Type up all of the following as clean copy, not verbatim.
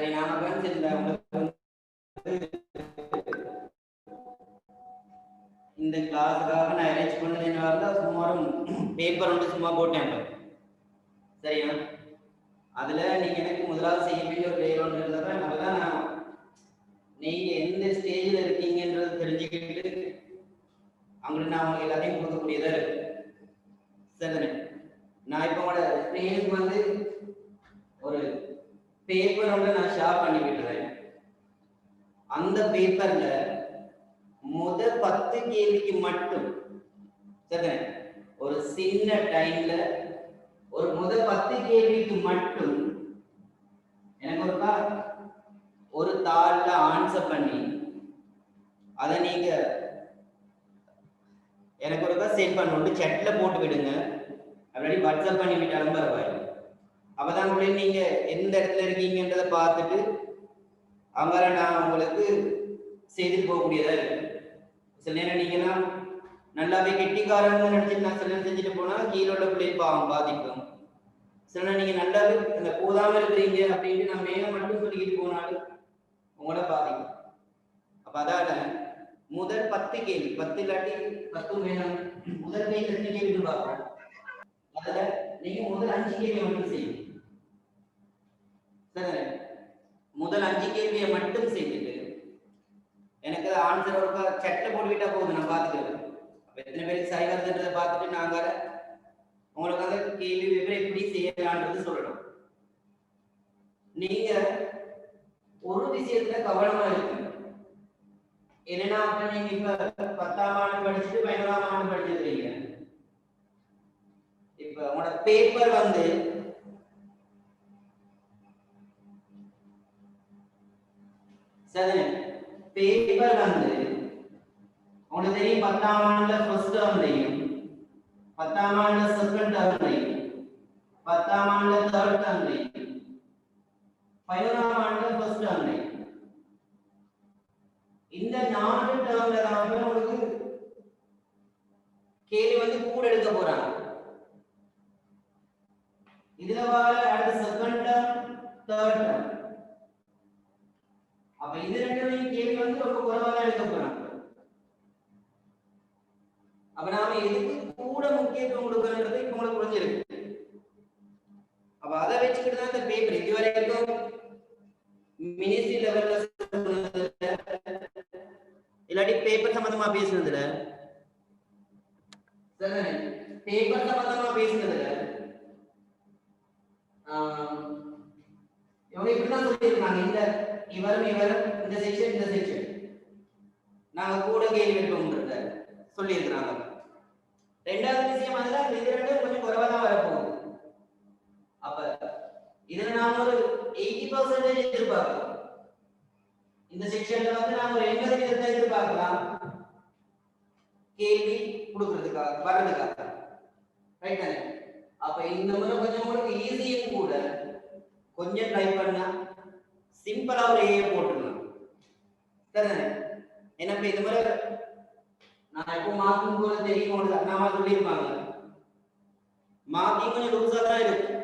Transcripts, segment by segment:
சரி நாம ஃப்ரெண்ட்ஸ் இந்த கிளாஸுக்காக நான் அரேஞ்ச் பண்ணது என்ன இருந்தால் சும்மா பேப்பர் வந்து சும்மா போட்டேன் சரியா. அதுல நீங்க எனக்கு முதலாவது செய்ய வேண்டிய ஒரு வேலை ஒன்று இருந்தால் அதுதான் நான் நீங்க எந்த ஸ்டேஜில் இருக்கீங்கன்றது தெரிஞ்சுக்கிட்டு அங்கிட்டு நான் உங்களுக்கு எல்லாத்தையும் கொடுக்கக்கூடியதா இருக்கு. சரி நான் இப்போ உங்களோட ஸ்க்ரீனுக்கு வந்து ஒரு பேப்பர் வந்து நான் ஷேர் பண்ணி விட்டுறேன். அந்த பேப்பர்ல முதல் 10 கேள்விக்கு மட்டும் சரி ஒரு சின்ன டைம்ல ஒரு முதல் 10 கேள்விக்கு மட்டும் எனக்கு ஒரு தாள்ல ஆன்சர் பண்ணி அதை நீங்க எனக்கு ஒருக்கா சென்ட் பண்ணி செட்ல போட்டு விடுங்க. அப்படி வாட்ஸ்அப் பண்ணி விட்டாலும் பரவாயில்லை. அப்பதான் கூட நீங்க எந்த இடத்துல இருக்கீங்கன்றதை பார்த்துட்டு அவங்க நான் உங்களுக்கு செய்துட்டு போகக்கூடியதா இருக்கு. சில நேரம் நீங்கன்னா நல்லாவே கெட்டிக்காரங்க நினைச்சிட்டு நான் சில செஞ்சுட்டு போனா கீழோட பிள்ளையை பாதிக்கும். சில நேரம் நீங்க நல்லாவே அந்த போதாம இருக்கிறீங்க அப்படின்ட்டு நான் மேல மட்டும் சொல்லிக்கிட்டு போனாலும் உங்களோட பாதிக்கும். அப்ப அதால முதல் 10 கேள்வி 10 இல்லாட்டி 10 வேணும். முதல் கேள்வி 2 கேள்வி பார்ப்போம். அதுல நீங்க முதல் 5 கேள்வியை மட்டும் செய்யும். சரி முதல் 5 கேள்வியை மட்டும் செய்துட்டு எனக்கு ஆன்சர் ஒரு செட்ல போட்டுவிட்டா போதும். நான் பார்த்துக்கிறேன். அப்ப எத்தனை பேருக்கு சரி வருதுன்றதை பார்த்துட்டு நாங்க உங்களுக்கு அந்த கேள்வி விவரம் எப்படி செய்யலான்றது சொல்லணும். நீங்க ஒரு விஷயத்துல கவனமா இருக்கு. என்னன்னா நீங்க இப்ப 10ஆம் ஆண்டு படிச்சுட்டு 11ஆம் ஆண்டு படிச்சிருக்கீங்க. இப்ப உங்களோட பேப்பர் வந்து சரி பேப்பர் வந்து உங்களுக்கு தெரியும் 10ஆம் ஆண்டுல ஃபர்ஸ்ட் டேர்ம்லையும் 10ஆம் ஆண்டுல செகண்ட் டேர்ம்லையும் 10ஆம் ஆண்டுல தேர்ட் டேர்ம்லையும் 11ஆம் ஆண்டுல ஃபர்ஸ்ட் டேர்ம்லையும் இந்த 4 டேர்ம்ல தான் உங்களுக்கு கேள்வி வந்து கூட எடுக்க போறாங்க. இதுல வார அடுத்த செகண்ட் டேர்ம் தேர்ட் டேர்ம் அப்ப இது ரெண்டுமே கேள்வி வந்து ரொம்ப குறைவா தான் எடுக்க போறாங்க. அப்ப நாம எதுக்கு கூட முக்கியத்துவம் கொடுக்கறது இப்ப உங்களுக்கு புரிஞ்சிருக்கு. அப்ப அதை வச்சுக்கிட்டு தான் இந்த பேப்பர் இதுவரைக்கும் மினிஸ்ட்ரி லெவல்ல இல்லாட்டி பேப்பர் சம்பந்தமா பேசுனதுல பேப்பர் சம்பந்தமா பேசுனதுல இவங்க இப்படிதான் சொல்லியிருக்காங்க. இவரும் இந்த செக்ஷன் நாங்க கூட கேள்வி எடுப்போம்ன்றத சொல்லியிருக்கிறாங்க. ரெண்டாவது விஷயம் அதுல இது ரெண்டும் கொஞ்சம் குறைவா தான் வரப்போகுது. அப்ப இதுல நாம ஒரு 80% எதிர்பார்க்கிறோம். இந்த செக்ஷன்ல வந்து நாம ஒரு 80% எதிர்பார்க்கலாம் கேள்வி கொடுக்கிறதுக்காக வர்றதுக்காக. ரைட் தானே? அப்ப இந்த முறை கொஞ்சம் உங்களுக்கு ஈஸியும் கூட. கொஞ்சம் ட்ரை பண்ணா சிம்பிளா ஒரு ஏ போட்டுடலாம். சரிதானே? ஏன்னா இப்ப இந்த முறை நான் இப்போ மார்க்கிங் போல தெரியும் நாம சொல்லியிருப்பாங்க. மார்க்கிங் கொஞ்சம் லூஸா தான் இருக்கு.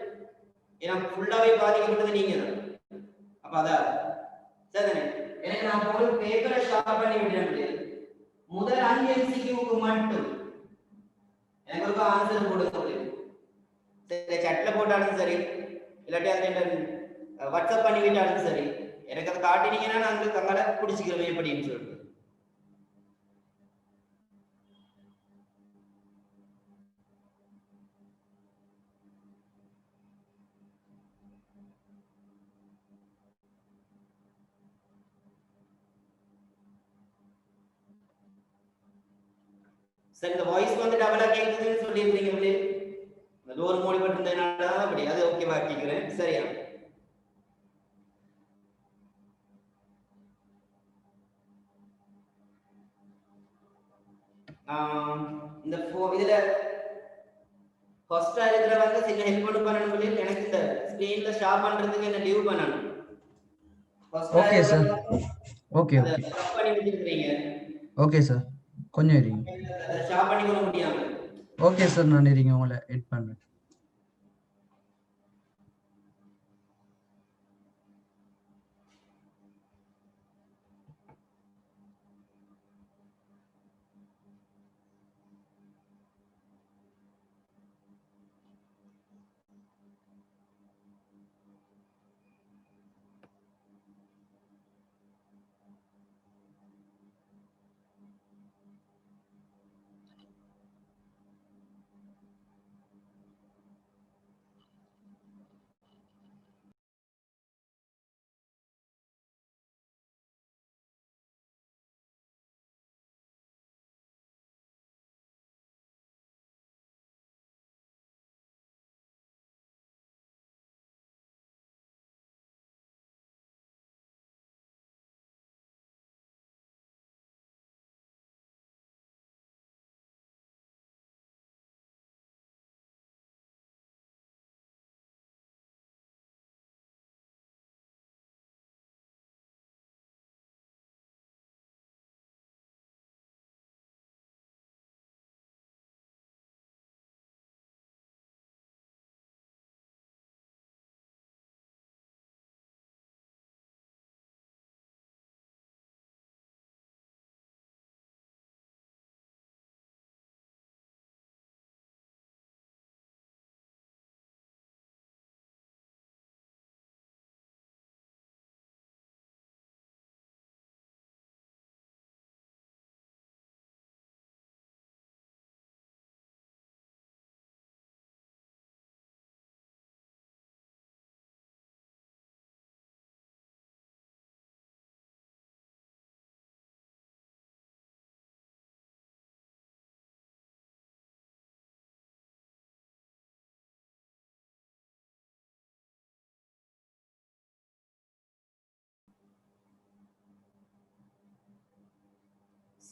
ஏன்னா ஃபுல்லாவே பாதிக்கப்பட்டது நீங்க தான். அப்ப அதான் சரிதானே? எனக்கு நான் உங்களுக்கு பேப்பரை ஷேர் பண்ணி விடுறேன். முதல் 5 MCQக்கு மட்டும் எனக்கு ஒரு ஆன்சர் போடுங்க. சரி சட்ல போட்டாலும் சரி இல்லாட்டி அதை வாட்ஸ்அப் பண்ணி விட்டாலும் சரி எனக்கு அதை காட்டினீங்கன்னா நான் உங்களுக்கு அங்கே பிடிச்சிக்கிறேன் எப்படின்னு சொல்லிட்டு. சரி இந்த வாய்ஸ் வந்து டபுளா கேட்குதுன்னு சொல்லியிருந்தீங்க. இந்த டோர் மூடி பட்டிருந்ததுனால தான் அப்படி. அது ஓகேவா கேட்கிறேன். சரியா? இந்த இதுல ஃபர்ஸ்ட் இதுல வந்து சின்ன ஹெல்ப் பண்ணணும் சொல்லி எனக்கு இந்த ஸ்கிரீன்ல ஷேர் பண்றதுக்கு என்ன லீவ் பண்ணணும். Okay sir. Okay okay stop பண்ணி வச்சிருக்கீங்க. ஓகே சார் கொஞ்சம் இருங்க. அத ஷேர் பண்ணி கொள்ள முடியாம. ஓகே சார் நான் இருங்க உங்களை எட் பண்றேன்.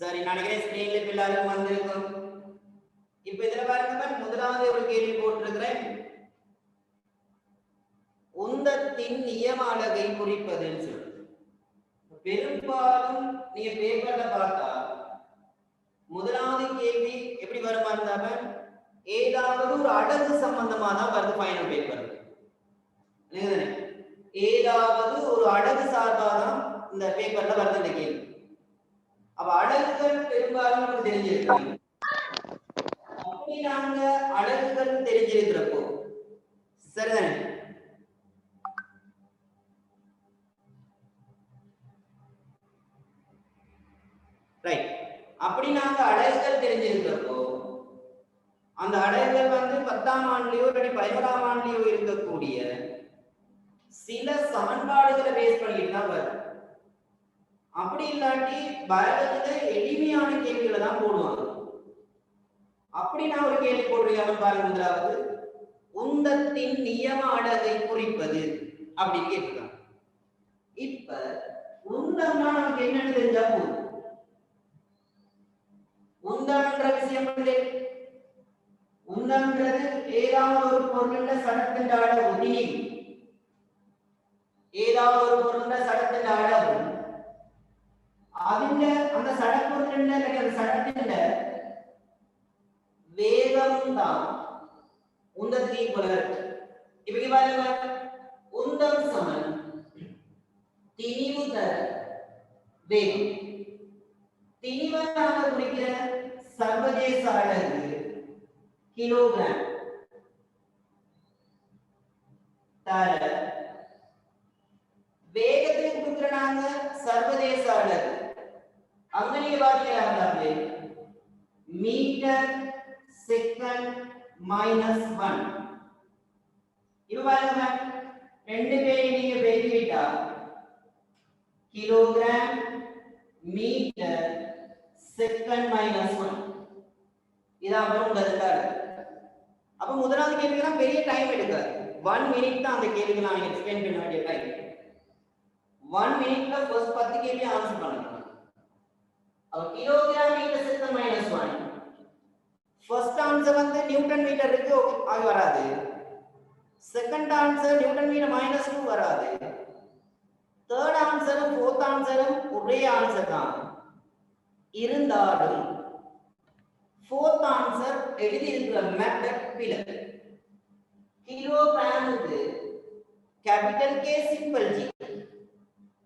சரி நினைக்கிறேன் ஸ்கிரீன்ல இப்ப எல்லாருக்கும் வந்திருக்கும். இப்ப இதுல பாருங்க, முதலாவது ஒரு கேள்வி போட்டிருக்கிறேன். உந்தத்தின் நியம அலகை குறிப்பதுன்னு சொல்லு. பெரும்பாலும் நீங்க பேப்பர்ல பார்த்தா முதலாவது கேள்வி எப்படி வருமா இருந்தாம ஏதாவது ஒரு அலகு சம்பந்தமா தான் வருது ஃபைனல் பேப்பர். ஏதாவது ஒரு அலகு சார்பா தான் இந்த பேப்பர்ல வருது இந்த கேள்வி. அப்ப அலகுகள் பெரும்பாலும் நமக்கு தெரிஞ்சிருக்காங்க. அப்படி நாங்க அலகுகள் தெரிஞ்சிருக்கிறப்போ சரிதானே, ரைட். அப்படி நாங்க அலகுகள் தெரிஞ்சிருக்கிறப்போ அந்த அலகுகள் வந்து 10ஆம் ஆண்டுலயோ இல்லாட்டி 11ஆம் ஆண்டுலயோ இருக்கக்கூடிய சில சமன்பாடுகளை பேஸ் பண்ணிட்டு தான் வரும். அப்படி இல்லாட்டி பயாலஜில எளிமையான கேள்விகளை தான் போடுவாங்க. அப்படி நான் ஒரு கேள்வி போடுறேன் பாருங்க. முதலாவது உந்தத்தின் நியம அலகை குறிப்பது அப்படின்னு கேட்கிறாங்க. இப்ப உந்தம்னா நமக்கு என்னன்னு தெரிஞ்சா போதும். உந்தம்ன்ற விஷயம் வந்து உந்தம்ன்றது ஏதாவது ஒரு பொருளின் சடத்தின் அளவு திணிவு. ஏதாவது ஒரு பொருளின் சடத்தின் அளவு അതിന്റെ அந்த சடப்பொருளின் അല്ലെങ്കിൽ அந்த சடத்திന്റെ வேகம் தான் உந்தத்துக்கு ஈக்குவலா இருக்கு. இப்ப இங்க பாருங்க, உந்தம் சமன் திணிவு தர வேகம். திணிவை நாம குறிக்கிற சர்வதேச அலகு கிலோகிராம் தர வேகத்தை கொடுக்கிற நாங்க சர்வதேச அலகு அங்கனிய வார்த்தையாகவே மீட்டர் செகண்ட் -1. இது பாருங்க, ரெண்டு பேரை நீங்க பெருக்கிட்டா கிலோகிராம் மீட்டர் செகண்ட் -1 இதான் வரும். அப்ப முதலாவது கேள்விக்கு பெரிய டைம் எடுக்காது. 1 மினிட் தான் அந்த கேள்விக்கு நான் எக்ஸ்பிளைன் பண்ண வேண்டிய டைம். 1 மினிட்ல ஃபர்ஸ்ட் 10 கேள்வி ஆன்சர் பண்ணணும். அப்ப kilogram metre second -1 first answer வந்து நியூட்டன் மீட்டர் இருக்கு, அது வராது. செகண்ட் ஆன்சர் நியூட்டன் மீட்டர் -2 வராது. தேர்ட் ஆன்சரும் ஃபோர்த் ஆன்சரும் ஒரே ஆன்சர் தான் இருந்தாலும் ஃபோர்த் ஆன்சர் எழுதி இருக்கிற மெத்தட் பிழை. கிலோகிராமுக்கு கேபிட்டல் கே சிம்பிள் ஜி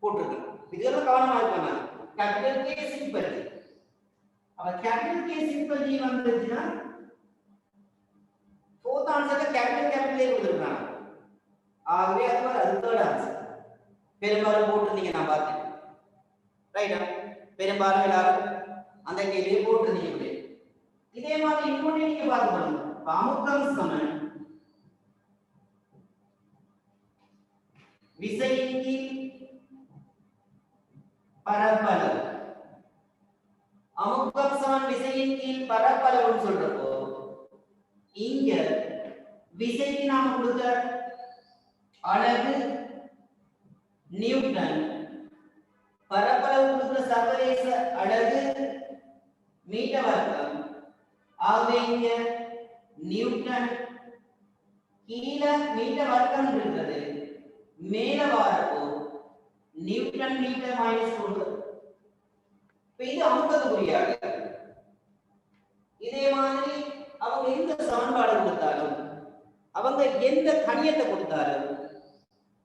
போட்டுருக்கு. இதெல்லாம் கவனமா இருக்கணும். Capital K simple G. அப்ப கேபிட்டல் கே சிம்பிள் ஜி வந்துச்சுன்னா ஃபோர்த் ஆன்சர்ல கேபிட்டல் ஏ கொடுத்துருக்காங்க. ஆகவே அது தேர்ட் ஆன்சர். பெரும்பாலும் போட்டுருந்தீங்க, நான் பார்த்தேன். ரைட்டா? பெரும்பாலும் எல்லாரும் அந்த கேள்வியை போட்டுருந்தீங்க. இதே மாதிரி இன்னொன்னு நீங்க பார்க்கணும். அமுக்கம் சமன் விசையின் கீழ் பரப்பளவு. அமுக்கம் சமன் விசையின் கீழ் பரப்பளவுன்னு சொல்றப்போ இங்க விசைக்கு நாம கொடுத்த அலகு நியூட்டன், பரப்பளவு கொடுக்கிற சர்வதேச அலகு மீட்டர் வர்க்கம். ஆகவே இங்க நியூட்டன் கீழ மீட்டர் வர்க்கம் இருக்கிறது, மேல வரப்போ நியூட்டன் மீட்டர் -1. இது அமுக்கத்துக்குரிய அலகு. இதே மாதிரி அவங்க எந்த சமன்பாடு கொடுத்தாலும், அவங்க எந்த கணியத்தை கொடுத்தாலும்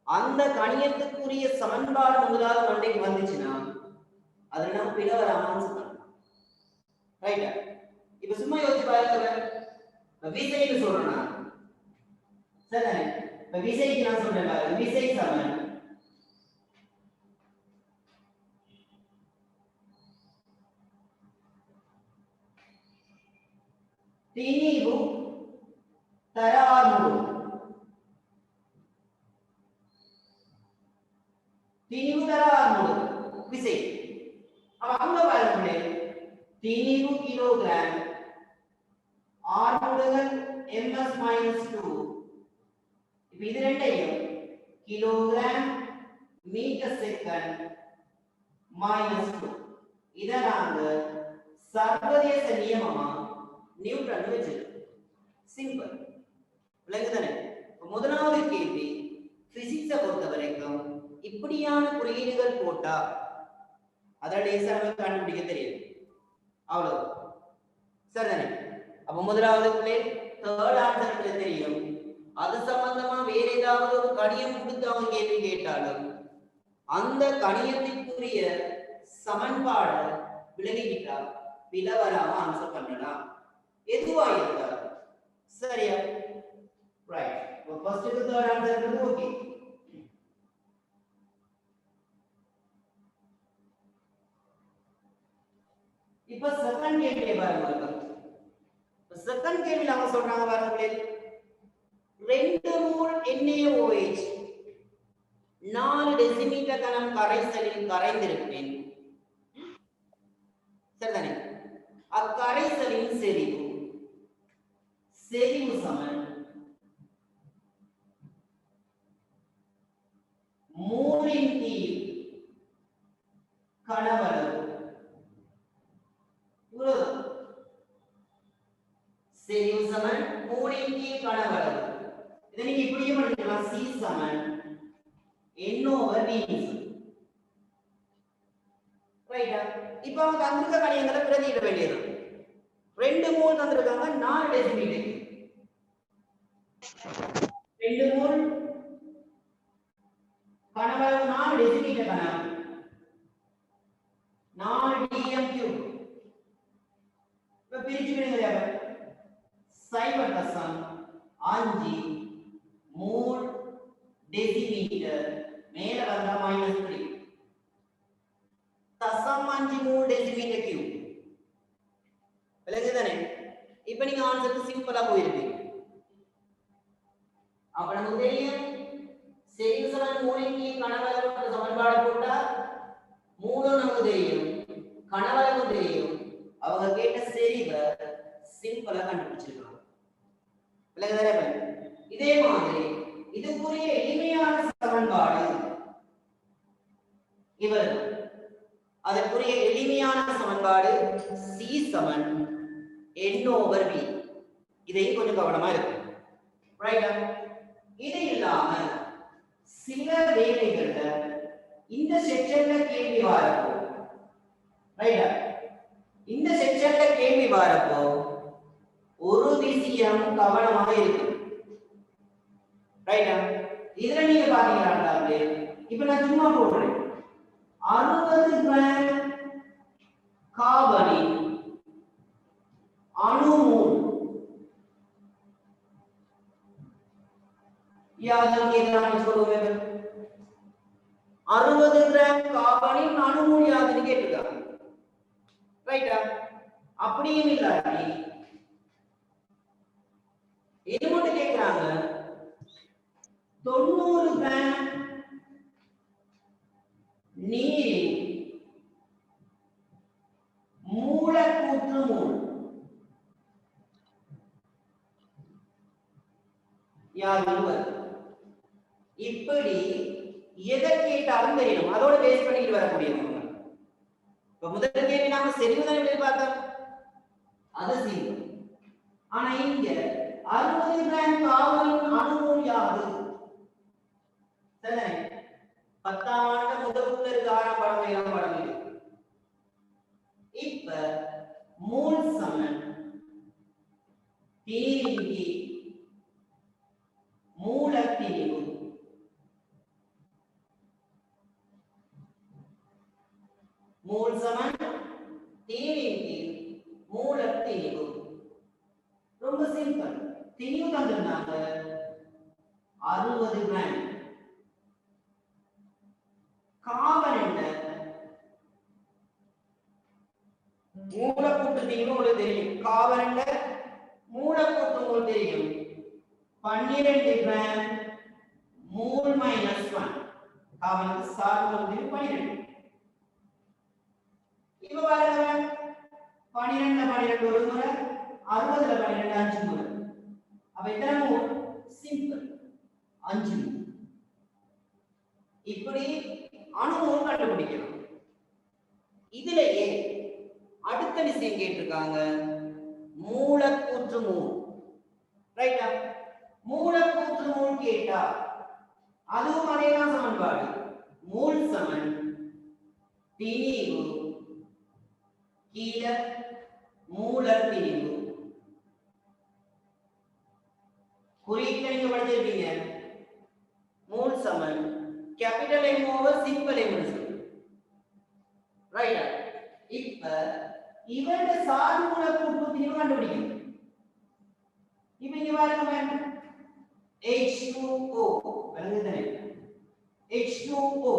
அந்த கணியத்துக்குரிய சமன்பாடு முதலாவது மண்டைக்கு வந்துச்சுன்னா அதுல நம்ம பிழை வராம ஆன்சர் பண்ணலாம். ரைட்டா? இப்ப சும்மா யோசிச்சு பாருங்க. விசைன்னு சொல்றேன்னா சரிதானே? இப்ப விசைக்கு நான் சொல்றேன் பாருங்க, விசை சமன் திணிவு தர ஆர்முடு. திணிவு தர ஆர்முடு விசை. அப்ப அங்க பாருங்க, திணிவு கிலோகிராம், ஆர்முடுகள் ms-2. இப்ப இது ரெண்டையும் கிலோகிராம் மீட்டர் செகண்ட் -2 இத நாங்க சர்வதேச நியமமா நியூட்டன் வச்சிருக்கோம். சிம்பிள். விளங்குதானே? முதலாவது கேள்வி பிசிக்ஸை பொறுத்த வரைக்கும் இப்படியான குறியீடுகள் போட்டா அதை லேசா நமக்கு கண்டுபிடிக்க தெரியும். அவ்வளவு சரிதானே? அப்ப முதலாவது தேர்ட் ஆன்சர் தெரியும். அது சம்பந்தமா வேற ஏதாவது ஒரு கணியம் கொடுத்து அவங்க கேள்வி கேட்டாலும் அந்த கணியத்திற்குரிய சமன்பாடு விலகிக்கிட்டா வில வராம ஆன்சர் பண்ணலாம். எதுவா இருந்தாலும் சரியா? Right. First third answer okay. இப்ப செகண்ட் கேள்வியை பாருங்க. செகண்ட் கேள்வியில அவங்க சொல்றாங்க பாருங்களே, 2 மோல் NaOH 4 டெசிமீட்டர் கனம் கரைசலில் கரைந்திருப்பேன். சரிதானே? அக்கரைசலின் செறிவு சமன் மோலின் கீழ் கனவளவு செறிவு சமன் மோலின் கீழ் கனவளவு. இதை நீங்க இப்படியே பண்ணிக்கலாம். C சமன் N/V. ரைட்டா? இப்போ அவங்க தந்திருக்க கணியங்களை பிரதியிட வேண்டியது. 2 மோல் தந்திருக்காங்க 4 டெசிமீட்டர். 2 மோல் கனவளவு 4 டெசிமீட்டர் கனம் 4 dm3. இப்ப பிரிச்சு விடுங்க. 0.5 மோல் டெசிமீட்டர் மேல வந்தா -3 0.5 மோல் டெசிமீட்டர் கியூப். விளங்குதானே? இப்போ நீங்க ஆன்சருக்கு சிம்பிளா போயிருப்பீங்க. அப்ப நமக்கு தெரியும் செறிவு சமன் மோலின் கீழ் கனவளவு சமன்பாடு போட்டா மூலம் நமக்கு தெரியும், கனவளவு தெரியும். அவங்க கேட்ட செறிவை சிம்பிளா கண்டுபிடிச்சிருக்காங்க. விளங்குதானே? இதே மாதிரி இதுக்குரிய எளிமையான சமன்பாடு இவர் அதற்குரிய எளிமையான சமன்பாடு C சமன் N/V. இதையும் கொஞ்சம் கவனமா இருக்கு. ரைட்டா? இது இல்லாம சில வேளைகள்ல இந்த செக்ஷன்ல கேள்வி வரப்போ, ரைட்டா, இந்த செக்ஷன்ல கேள்வி வரப்போ ஒரு விஷயம் கவனமாக இருக்கு. ரைட்டா? இதுல நீங்க பாத்தீங்கன்னா இப்ப நான் சும்மா போடுறேன் 60 கிராம் கார்பனின் அணு மோல் யாதற்கு எதிரான சொல்லுவேன். 60 கிராம் கார்பனின் அணு மோல் யாதுன்னு கேட்டிருக்காங்க. ரைட்டா? அப்படியும் இல்லாட்டி இது மட்டும் கேட்கிறாங்க 90 கிராம் நீரின் மூலக்கூற்று மோல் யாரு? இப்படி எதை கேட்டாலும் தெரியணும். அதோட பேஸ் பண்ணிட்டு வரக்கூடியது. இப்ப முதல் கேள்வி நாம செறிவுதான் எதிர்பார்த்தோம், அது செறிவு. ஆனா இங்க 60 கிராம் கார்பனின் அணு மோல் யாது? சரி, 10ஆம் ஆண்டு முதல்ல இருக்க 6ஆம் பாடம் 7ஆம் பாடம் இது. இப்ப மோல் சமன் திணிவின் மூலத்திணிவு மோல் சமன் திணிவின் மூலத்திணிவு. ரொம்ப சிம்பிள். திணிவு தந்திருந்தாங்க 60 கிராம். கார்பன் என்ன மூலக்கூற்று திணிவு உங்களுக்கு தெரியும். கார்பன் என்ன மூலக்கூற்று உங்களுக்கு தெரியும். 12 கிராம் மோல் -1. கார்பனுக்கு சார்பு 12. இப்ப பாருங்க 12 ஒரு முறை, 60ல 12 5 முறை. அப்ப எத்தனை மோல்? Simple 5 mole. இப்படி அணு மோல் கண்டுபிடிக்கலாம். இதுல இதுலயே அடுத்த விஷயம் கேட்டிருக்காங்க, மூலக்கூற்று மூல். ரைட்டா? மூலக்கூற்று மூல் கேட்டா அதுவும் அதேதான் சமன்பாடு. மூல் சமன் திணிவு கீழ மூல திணிவு. குறியீட்டுல நீங்க படிச்சிருப்பீங்க, மூல் சமன் capital M over simple M. ரைட்டா? இப்ப இவருடைய சார்பு மூலக்கூற்று திணிவு கண்டுபிடிக்கணும். இப்ப இங்க பாருங்க, H2O H2O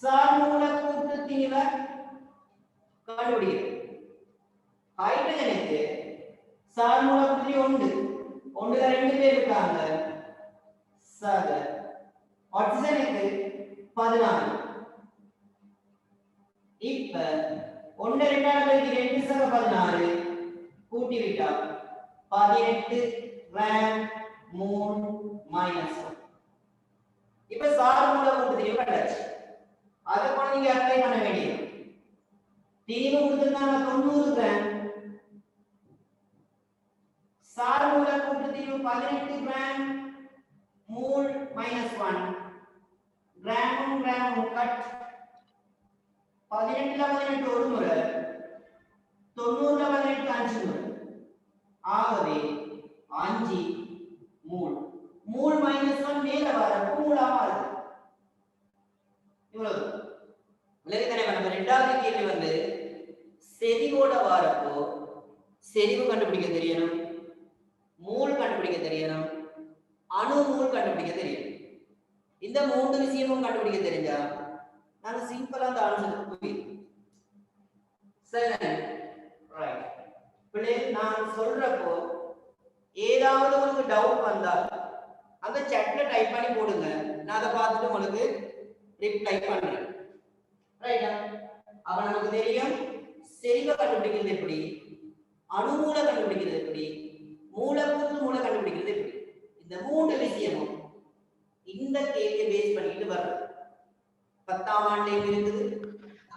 சார்பு மூலக்கூற்று திணிவை கண்டுபிடிக்கிறது. ஹைட்ரஜனுக்கு சார்பு மூலக்கூற்று ஒன்றுல 2 பேர் இருக்காங்க, சக. ஆக்சிஜனுக்கு 14. இப்ப 1 2 2 சக 16 கூட்டி விட்டா 18 RAM 3 -1. இப்ப சார்பு மூலக்கூற்று திணிவு கண்டாச்சு. அதை கூட நீங்க அப்ளை பண்ண வேண்டியது. திணிவு கொடுத்திருக்காங்க 90 கிராம். சார்பு மூலக்கூற்று திணிவு 18 கிராம் மூல் -1. கிராமும் கட். 18ல 18 ஒரு முறை, 90ல 18 5 முறை. ஆகவே 5 மூல். மூல் -1 மேல வரப்போ மூலா மாறுது. இவ்வளவு விலகுதனை. நம்ம ரெண்டாவது கேள்வி வந்து செறிவோட வரப்போ செறிவு கண்டுபிடிக்க தெரியணும், மூல் கண்டுபிடிக்க தெரியணும், அணு மூல் கண்டுபிடிக்க தெரியணும். இந்த 3 விஷயமும் கண்டுபிடிக்க தெரிஞ்சா நாங்க சிம்பிளா அந்த ஆன்சர் போயிடும். சரி, ரைட். பிள்ளைகள் நான் சொல்றப்போ ஏதாவது உங்களுக்கு டவுட் வந்தா அந்த சாட்ல டைப் பண்ணி போடுங்க, நான் அதை பார்த்துட்டு உங்களுக்கு ரிப்ளை பண்றேன். ரைட்டா? அப்ப நமக்கு தெரியும் செறிவை கண்டுபிடிக்கிறது எப்படி, அணுமூல கண்டுபிடிக்கிறது எப்படி, மூலக்கூற்று மூல கண்டுபிடிக்கிறது எப்படி. இந்த 3 விஷயமும் இந்த கேள்வியை பேஸ் பண்ணிட்டு வர்றது. 10ஆம் ஆண்டுல இருக்குது,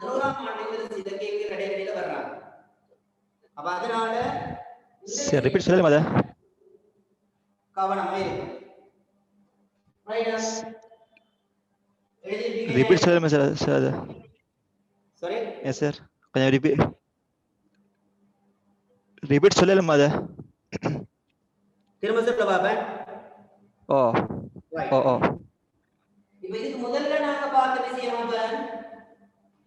11ஆம் ஆண்டுல இருந்து இந்த கேள்வி இடையில வர்றாங்க. அப்ப அதனால சரி, ரிப்பீட் சொல்லுங்க மத. கவனமா இருக்கும். ரைட்டா? ரிப்பீட் சொல்லுங்க சார். சாரி எஸ் சார், கொஞ்சம் ரிப்பீட் சொல்லலாம் மத. திரும்ப சொல்ல பாப்பேன். ஓ ஓ ஓ. இப்போ இதுக்கு முதல்ல நாங்க பார்த்த விஷயம்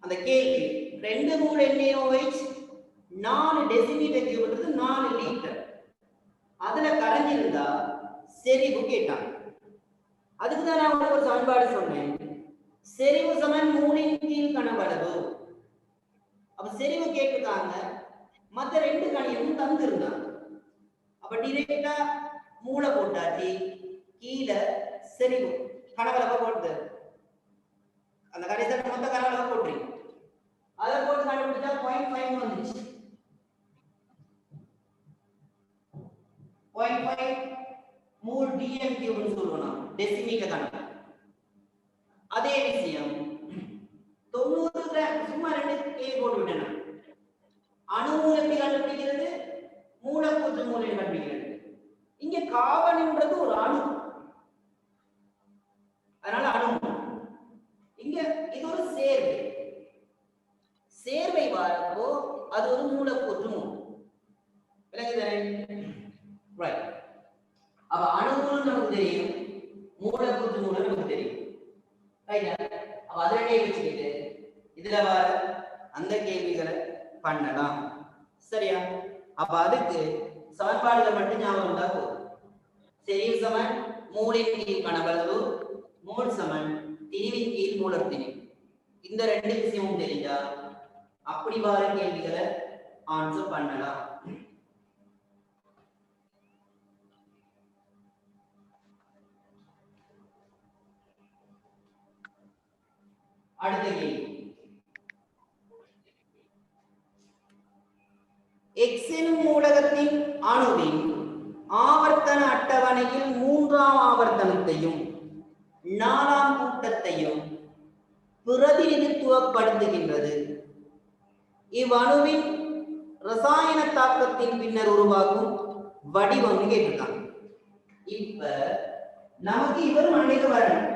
அந்த கேள்வி 2 மூல் NaOH 4 டெசிமீட்டர் கியூப்ன்றது 4 லிட்டர். அதுல கரைஞ்சிருந்தா செறிவு கேட்டாங்க. அதுக்கு தான் நான் ஒரு சமன்பாடு சொன்னேன், செறிவு சமன் மூலின் கீழ் கனவளவு. அப்ப செறிவு கேட்டுட்டாங்க, மற்ற 2 கணியமும் தந்திருந்தாங்க. அப்ப டிரெக்டா மூளை போட்டாச்சு, கீழே செறிவு கனவளவை போட்டு அந்த கடைசியில் மொத்த கனவளவை போட்டுறீங்க. அதை போட்டு கண்டுபிடிச்சா 0.5 வந்துச்சு. 0.5 மூல் DM கியூப்னு சொல்லுவோம், டெசிமீட்டர் கணக்கு. அதே விஷயம் 90 கிராம், சும்மா 2 கே போட்டு விட்டேன். அணு மூலத்தை கண்டுபிடிக்கிறது, மூலக்கூற்று மூலை கண்டுபிடிக்கிறது. இங்க கார்பன்ன்றது ஒரு அணு, அதனால அணு. இங்க இது ஒரு சேர்வை. சேர்வை வரப்போ அது ஒரு மூலக்கூற்று மூல். விளங்குதானே? ரைட். அப்ப அணு மூலம் நமக்கு தெரியும், மூலக்கூற்று மூலம் நமக்கு தெரியும். ரைட்டா? அப்ப அதனே வச்சுக்கிட்டு இதுல வர அந்த கேள்விகளை பண்ணலாம். சரியா? அப்ப அதுக்கு சமன்பாடுகள் மட்டும் ஞாபகம் இருந்தா போதும். செறிவு சமன் மூலின் கீழ் கனவளவு, மூல் சமன் திணிவின் கீழ் மூலர் திணிவு. இந்த 2 விஷயமும் தெரிஞ்சா அப்படி வர கேள்விகளை ஆன்சர் பண்ணலாம். அடுத்த கேள்வி, X எனும் மூலகத்தின் அணுவின் ஆவர்த்தன அட்டவணையில் 3ஆம் ஆவர்த்தனத்தையும் 4ஆம் கூட்டத்தையும் பிரதிநிதித்துவப்படுத்துகின்றது. இவ்வணுவின் ரசாயன தாக்கத்தின் பின்னர் உருவாகும் வடிவம் கேட்டிருக்காங்க. இப்ப நமக்கு இவர் மண்டைக்கு வரணும்.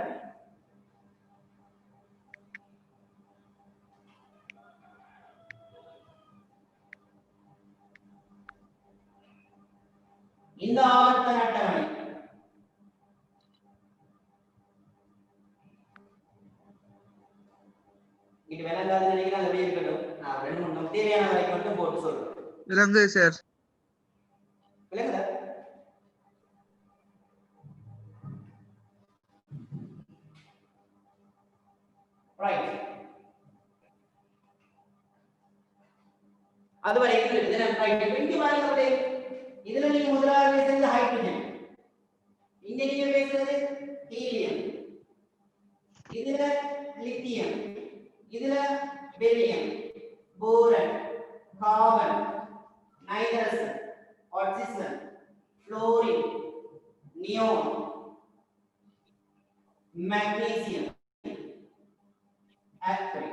இந்த ஆவர்த்தன அட்டவணை இது விளங்காத நினைக்கிறேன். அப்படியே இருக்கட்டும். நான் 2-3 தேவையான வரைக்கும் மட்டும் போட்டு சொல்றேன். விளங்குது சார். விளங்குதா? ரைட். அது வரைக்கும் இருக்குது. நான் ரைட். இங்க பாருங்க. இதுல நீங்க முதலாவது பேசுறது ஹைட்ரஜன், இங்க நீங்க பேசுறது ஹீலியம், இதுல லித்தியம், இதுல beryllium, boron, carbon, nitrogen, oxygen, fluorine, neon, magnesium, acrid.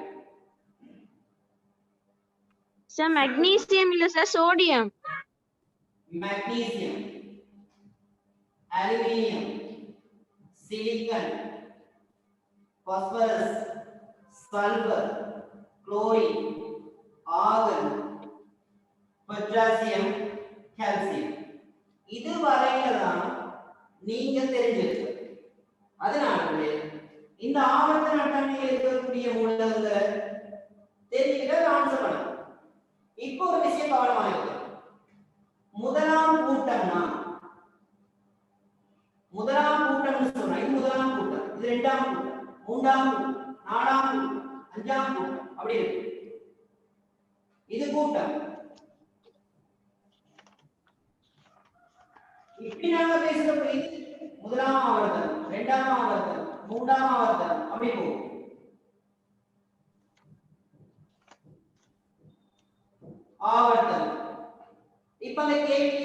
Sir, magnesium இல்ல sir, sodium. Magnesium, aluminium, silicon, phosphorus, sulfur, chlorine, argon, potassium, calcium. இது வரையில்தான் நீங்க தெரிஞ்சிருக்கு. அதனால இந்த ஆவர்த்தன அட்டவணையில் இருக்கக்கூடிய மூலகங்களை தெரிஞ்சுக்கிட்ட ஆன்சர் பண்ணலாம். இப்போ ஒரு விஷயம் கவனமா இருக்கு. முதலாம் கூட்டம்னா முதலாம் கூட்டம்னு சொன்னா இது முதலாம் கூட்டம், இது இரண்டாம் கூட்டம், மூன்றாம் கூட்டம், நாலாம் கூட்டம், அஞ்சாம் கூட்டம், அப்படி இருக்கு. இது கூட்டம். இப்படி நாங்க பேசுறப்ப இது முதலாம் ஆவர்த்தனம், இரண்டாம் ஆவர்த்தனம், மூன்றாம் ஆவர்த்தனம், அப்படி போகும். ஆவர்த்தனம். இப்ப அந்த கேள்வி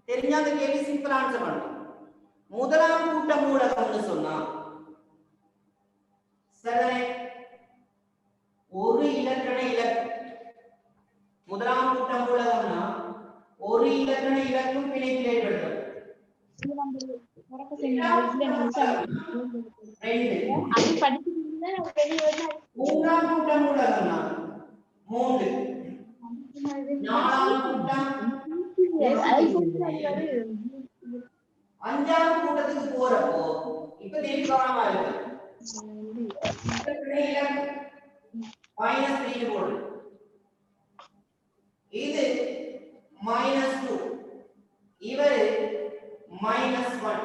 தெரிஞ்ச அந்த கேள்வி சிம்பிள் ஆன்சர் பண்ணலாம். முதலாம் கூட்ட மூலகம்னு சொன்னா சரி, ஒரு இலக்கண இலக்கு. முதலாம் கூட்ட மூலகம்னா ஒரு இலக்கண இலக்கும் பிணைப்பில் ஏற்படுத்தும். மூன்றாம் கூட்ட மூலகம்னா 3, நாலாம் கூட்டம், அஞ்சாம் கூட்டத்துக்கு போறப்போ இப்ப திருப்பி கவனமா இருக்கு. -3 போடு, இது -2, இவரு -1.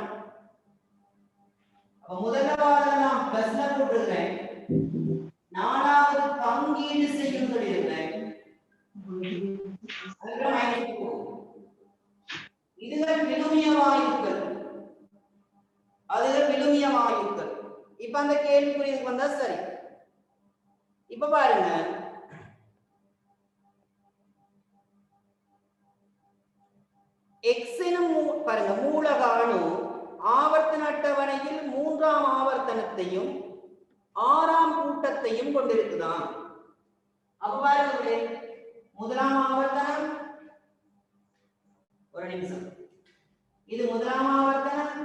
அப்ப முதலாவது நான் பிளஸ்ல போட்டுருக்கேன், நாலாவது பங்கீடு செய்யும் சொல்லியிருக்கேன். இதுகள் விழுமிய வாயுக்கள், அதுகள் விழுமிய வாயுக்கள். இப்ப அந்த கேள்விக்குறிக்கு வந்தா சரி. இப்ப பாருங்க, எக்ஸ் எனும் பாருங்க மூலக அணு ஆவர்த்தன அட்டவணையில் 3ஆம் ஆவர்த்தனத்தையும் 6ஆம் கூட்டத்தையும் கொண்டிருக்குதான். அப்ப பாருங்க, முதலாம் ஆவர்த்தனம், ஒரு நிமிஷம், இது முதலாம் ஆவர்த்தனம்,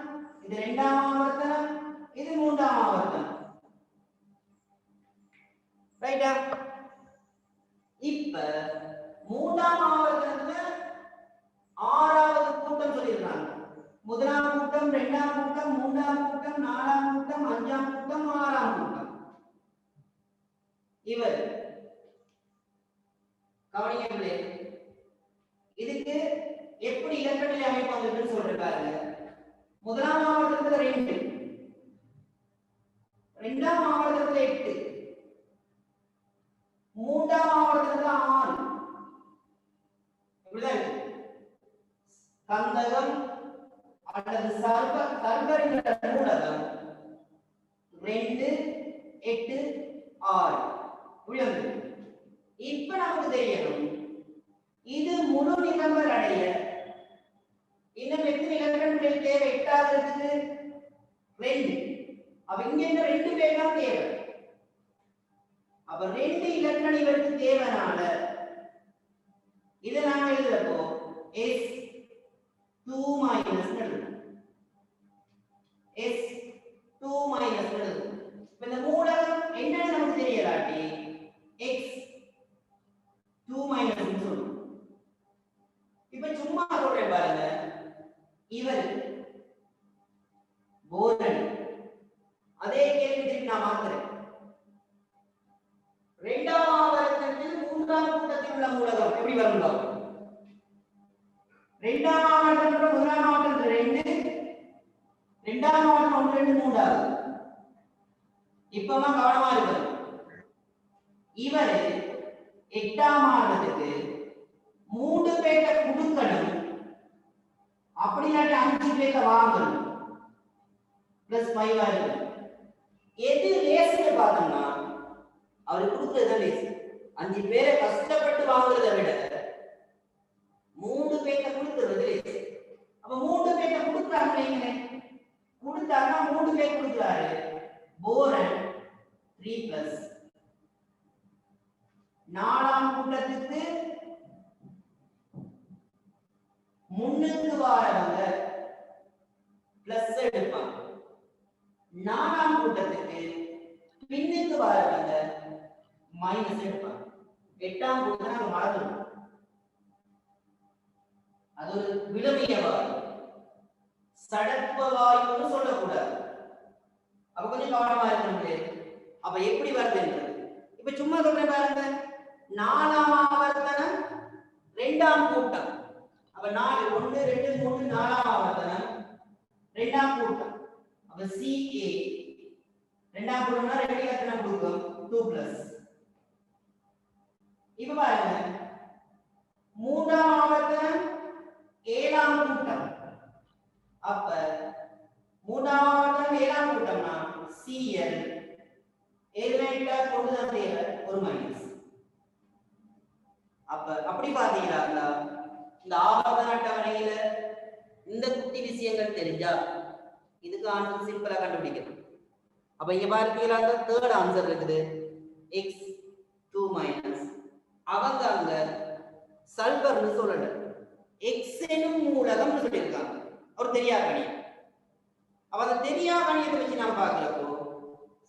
இது இரண்டாம் ஆவர்த்தனம், இது மூன்றாம் ஆவர்த்தனம். ரைட்டா? இப்ப மூன்றாம் ஆவர்த்தனத்துல 6வது கூட்டம் சொல்லிருக்காங்க. முதலாம் கூட்டம், இரண்டாம் கூட்டம், மூன்றாம் கூட்டம், நாலாம் கூட்டம், அஞ்சாம் கூட்டம், 6ஆம் கூட்டம். இவர் கவனிக்கவில்லை. இதுக்கு எப்படி இலக்கண அமைப்பு வந்துன்னு சொல்றாங்க. முதலாம் ஆவர்த்தனத்துல 2, இரண்டாம் ஆவர்த்தனத்துல 8, மூன்றாம் ஆவர்த்தனத்துல 6. இப்படிதான் இருக்கு. கந்தகம் அல்லது சல்பர் என்ற மூலகம் 2, 8, 6 உள்ளது. இப்ப நமக்கு தெரியணும், இது முழு நிகழ்வர் அடைய இன்னும் எத்தனை இலக்கணங்கள் தேவை? 8ஆவதுக்கு 2. அப்ப இங்க இந்த 2 பேர் தான் தேவை. அப்ப 2 எலக்ட்ரான் இவருக்கு தேவைனால இதை நாம எழுதுறப்போ S2 மைனஸ் எழுதுறோம். S2 மைனஸ் எழுதுறோம். இப்ப இந்த மூலகம் என்னன்னு நமக்கு தெரியலாட்டி X2 மைனஸ் சொல்லுவோம். இப்ப சும்மா சொல்றேன் பாருங்க, இவர் போரன் அதே கேள்வி திருப்பி நான் மாத்துறேன். 2ஆம் ஆவர்த்தனத்தில் 3ஆம் கூட்டத்தில் உள்ள மூலகம் எப்படி வரும்? 2ஆம் ஆவர்த்தனத்தில் 1ஆம் ஆவர்த்தனத்தில் 2, 2ஆம் ஆவர்த்தனம் 1 2 3 ஆகுது. இப்பமா கவனமா இருக்கணும். இவர் 8ஆம் ஆவர்த்தனத்துக்கு 3 பேரை கொடுக்கணும், அப்படினாட்டி 5 பேரை வாங்கணும், +5 ஆயிடும். எது லேஸ்னு பார்த்தோம்னா அவர் கொடுக்கிறது லேஸ். 5 பேரை கஷ்டப்பட்டு வாங்குறதை விட 3 பேரை கொடுக்கிறது லேஸ். அப்ப 3 பேரை கொடுக்குறாங்க, கொடுத்தாருன்னா 3 பேர் கொடுக்குறாரு. போரன் 3+. 4ஆம் கூட்டத்துக்கு முன்னுக்கு வாரவங்க பிளஸ் எடுப்பாங்க, 4ஆம் கூட்டத்துக்கு பின்னுக்கு வாரவங்க மைனஸ் எடுப்பாங்க. 8ஆம் கூட்டத்தை நம்ம மறந்துடும். அது ஒரு விளமிய வாயு, சடத்துவ வாயுன்னு சொல்லக்கூடாது. அப்ப கொஞ்சம் கவனமா இருக்கணும். அப்ப எப்படி வருதுன்றது இப்ப சும்மா சொல்றேன் பாருங்க. 4ஆம் ஆவர்த்தனம் 2ஆம் கூட்டம். அப்ப 4 1 2 3 4ஆம் ஆவர்த்தனம் 2ஆம் கூட்டம். அப்ப CA 2ஆம் கூட்டம்னா 2 எத்தனை கொடுக்கும்? 2+. இப்ப பாருங்க 3ஆம் ஆவர்த்தனம் 7ஆம் கூட்டம். அப்ப 3ஆம் ஆவர்த்தனம் 7ஆம் கூட்டம்னா Cl எலிமெண்டா கொண்டு தான் தேவை ஒரு மைனஸ். அப்ப அப்படி பாத்தீங்கன்னா இந்த ஆவர்த்தன அட்டவணையில இந்த குட்டி விஷயங்கள் தெரிஞ்சா இதுக்கு ஆன்சர் சிம்பிளா கண்டுபிடிக்கலாம். அப்ப இங்க பார்த்தீங்கன்னா அந்த தேர்ட் ஆன்சர் இருக்குது X2 மைனஸ். அவங்க அங்க சல்பர்னு சொல்லல, X எனும் மூலகம் சொல்லியிருக்காங்க. ஒரு தெரியா கணியம். அப்ப அந்த தெரியா கணியத்தை வச்சு நாம் பார்க்கிறப்போ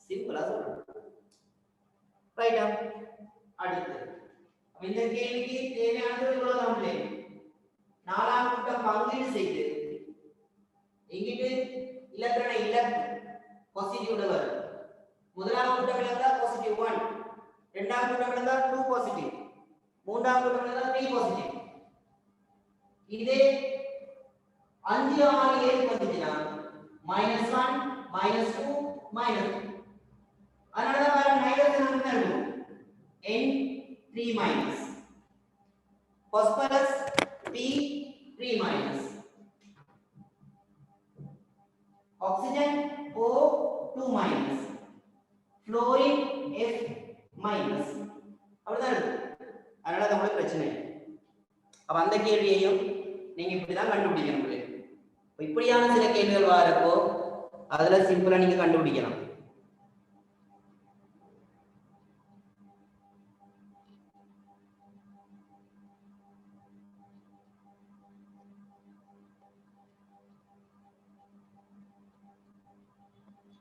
சிம்பிளா சொல்லலாம். ரைட்டா? அடுத்து இந்த கேள்விக்கு தேவையானது இவ்வளவுதான். 4ஆம் கூட்டம் பங்கீடு செய்து இங்கிட்டு இலக்கண இலக்கு பாசிட்டிவ்ல வரும். 1ஆம் கூட்டம் இருந்தா பாசிட்டிவ் 1, 2ஆம் கூட்டம் இருந்தா 2 பாசிட்டிவ், 3ஆம் கூட்டம் இருந்தா 3 பாசிட்டிவ். இதே 5 6 7 வந்துச்சுன்னா -1 -2 -2. அதனால தான் பாருங்க மைனஸ் என்ன இருக்கும்? N3 minus phosphorus P3 minus, oxygen O2 minus, fluorine F minus. அப்படிதான் இருக்கு. அதனால தான் உங்களுக்கு பிரச்சனை. அப்ப அந்த கேள்வியையும் நீங்க இப்படிதான் கண்டுபிடிக்கணும். இப்படியான சில கேள்விகள் வரப்போ அதுல சிம்பிளா நீங்க கண்டுபிடிக்கலாம்.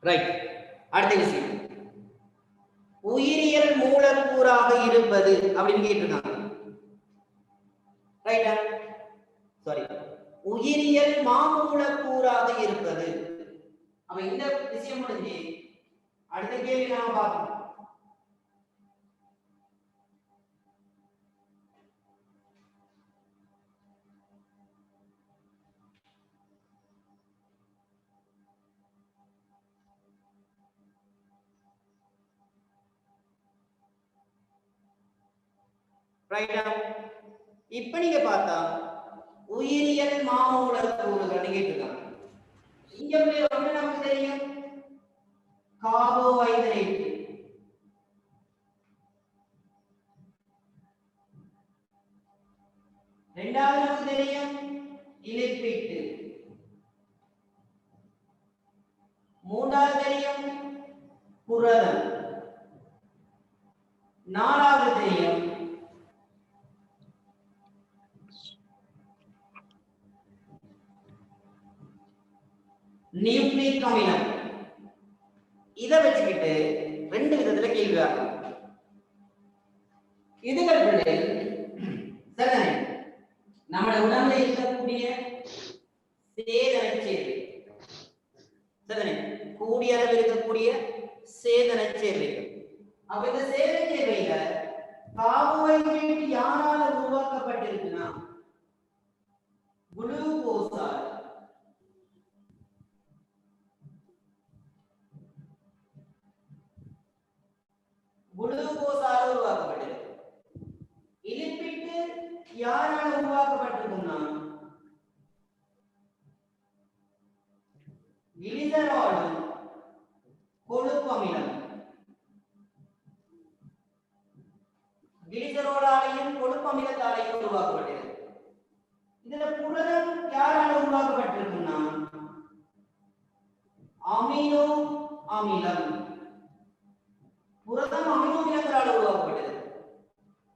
ரைட். அடுத்த விஷயம், உயிரியல் மூலக்கூறாக இருப்பது அப்படின்னு கேட்டிருக்காங்க. ரைட்டா? சாரி, உயிரியல் மாமூலக்கூறாக இருப்பது. அப்ப இந்த விஷயம் முடிஞ்சு அடுத்த கேள்வி நாம பார்ப்போம். ரைட்டா? இப்ப நீங்க பார்த்தா உயிரியல் மாமூலக்கூறுகள் கேட்டிருக்காங்க. இங்க வந்து நமக்கு தெரியும் கார்போஹைட்ரேட், ரெண்டாவது நமக்கு தெரியும் லிபிட், மூன்றாவது தெரியும் புரதம், நாலாவது தெரியும் நியூக்ளிக் அமிலம். இதை வச்சுக்கிட்டு ரெண்டு விதத்துல கேள்வி ஆகும். இதுகள் சரிதானே நம்ம உடம்புல இருக்கக்கூடிய சேதன சேர்வை, சரிதானே கூடிய அளவில் இருக்கக்கூடிய சேதன சேர்வைகள். அப்ப இந்த சேதன சேர்வைகள் கார்போஹைட்ரேட் யாரால உருவாக்கப்பட்டிருக்குன்னா குளுக்கோஸால். குளுக்கோஸால் உருவாக்கப்பட்டது. இலிப்பிட்டு யாரால உருவாக்கப்பட்டிருக்குன்னா கிளிசராலும் கொழுப்பு அமிலம். கிளிசரோலாலையும் கொழுப்பு அமிலத்தாலையும் உருவாக்கப்பட்டது. இதுல புரதம் யாரால உருவாக்கப்பட்டிருக்குன்னா அமினோ அமிலம். புரதம் அமினோ அமிலங்களால் உருவாக்கப்பட்டது.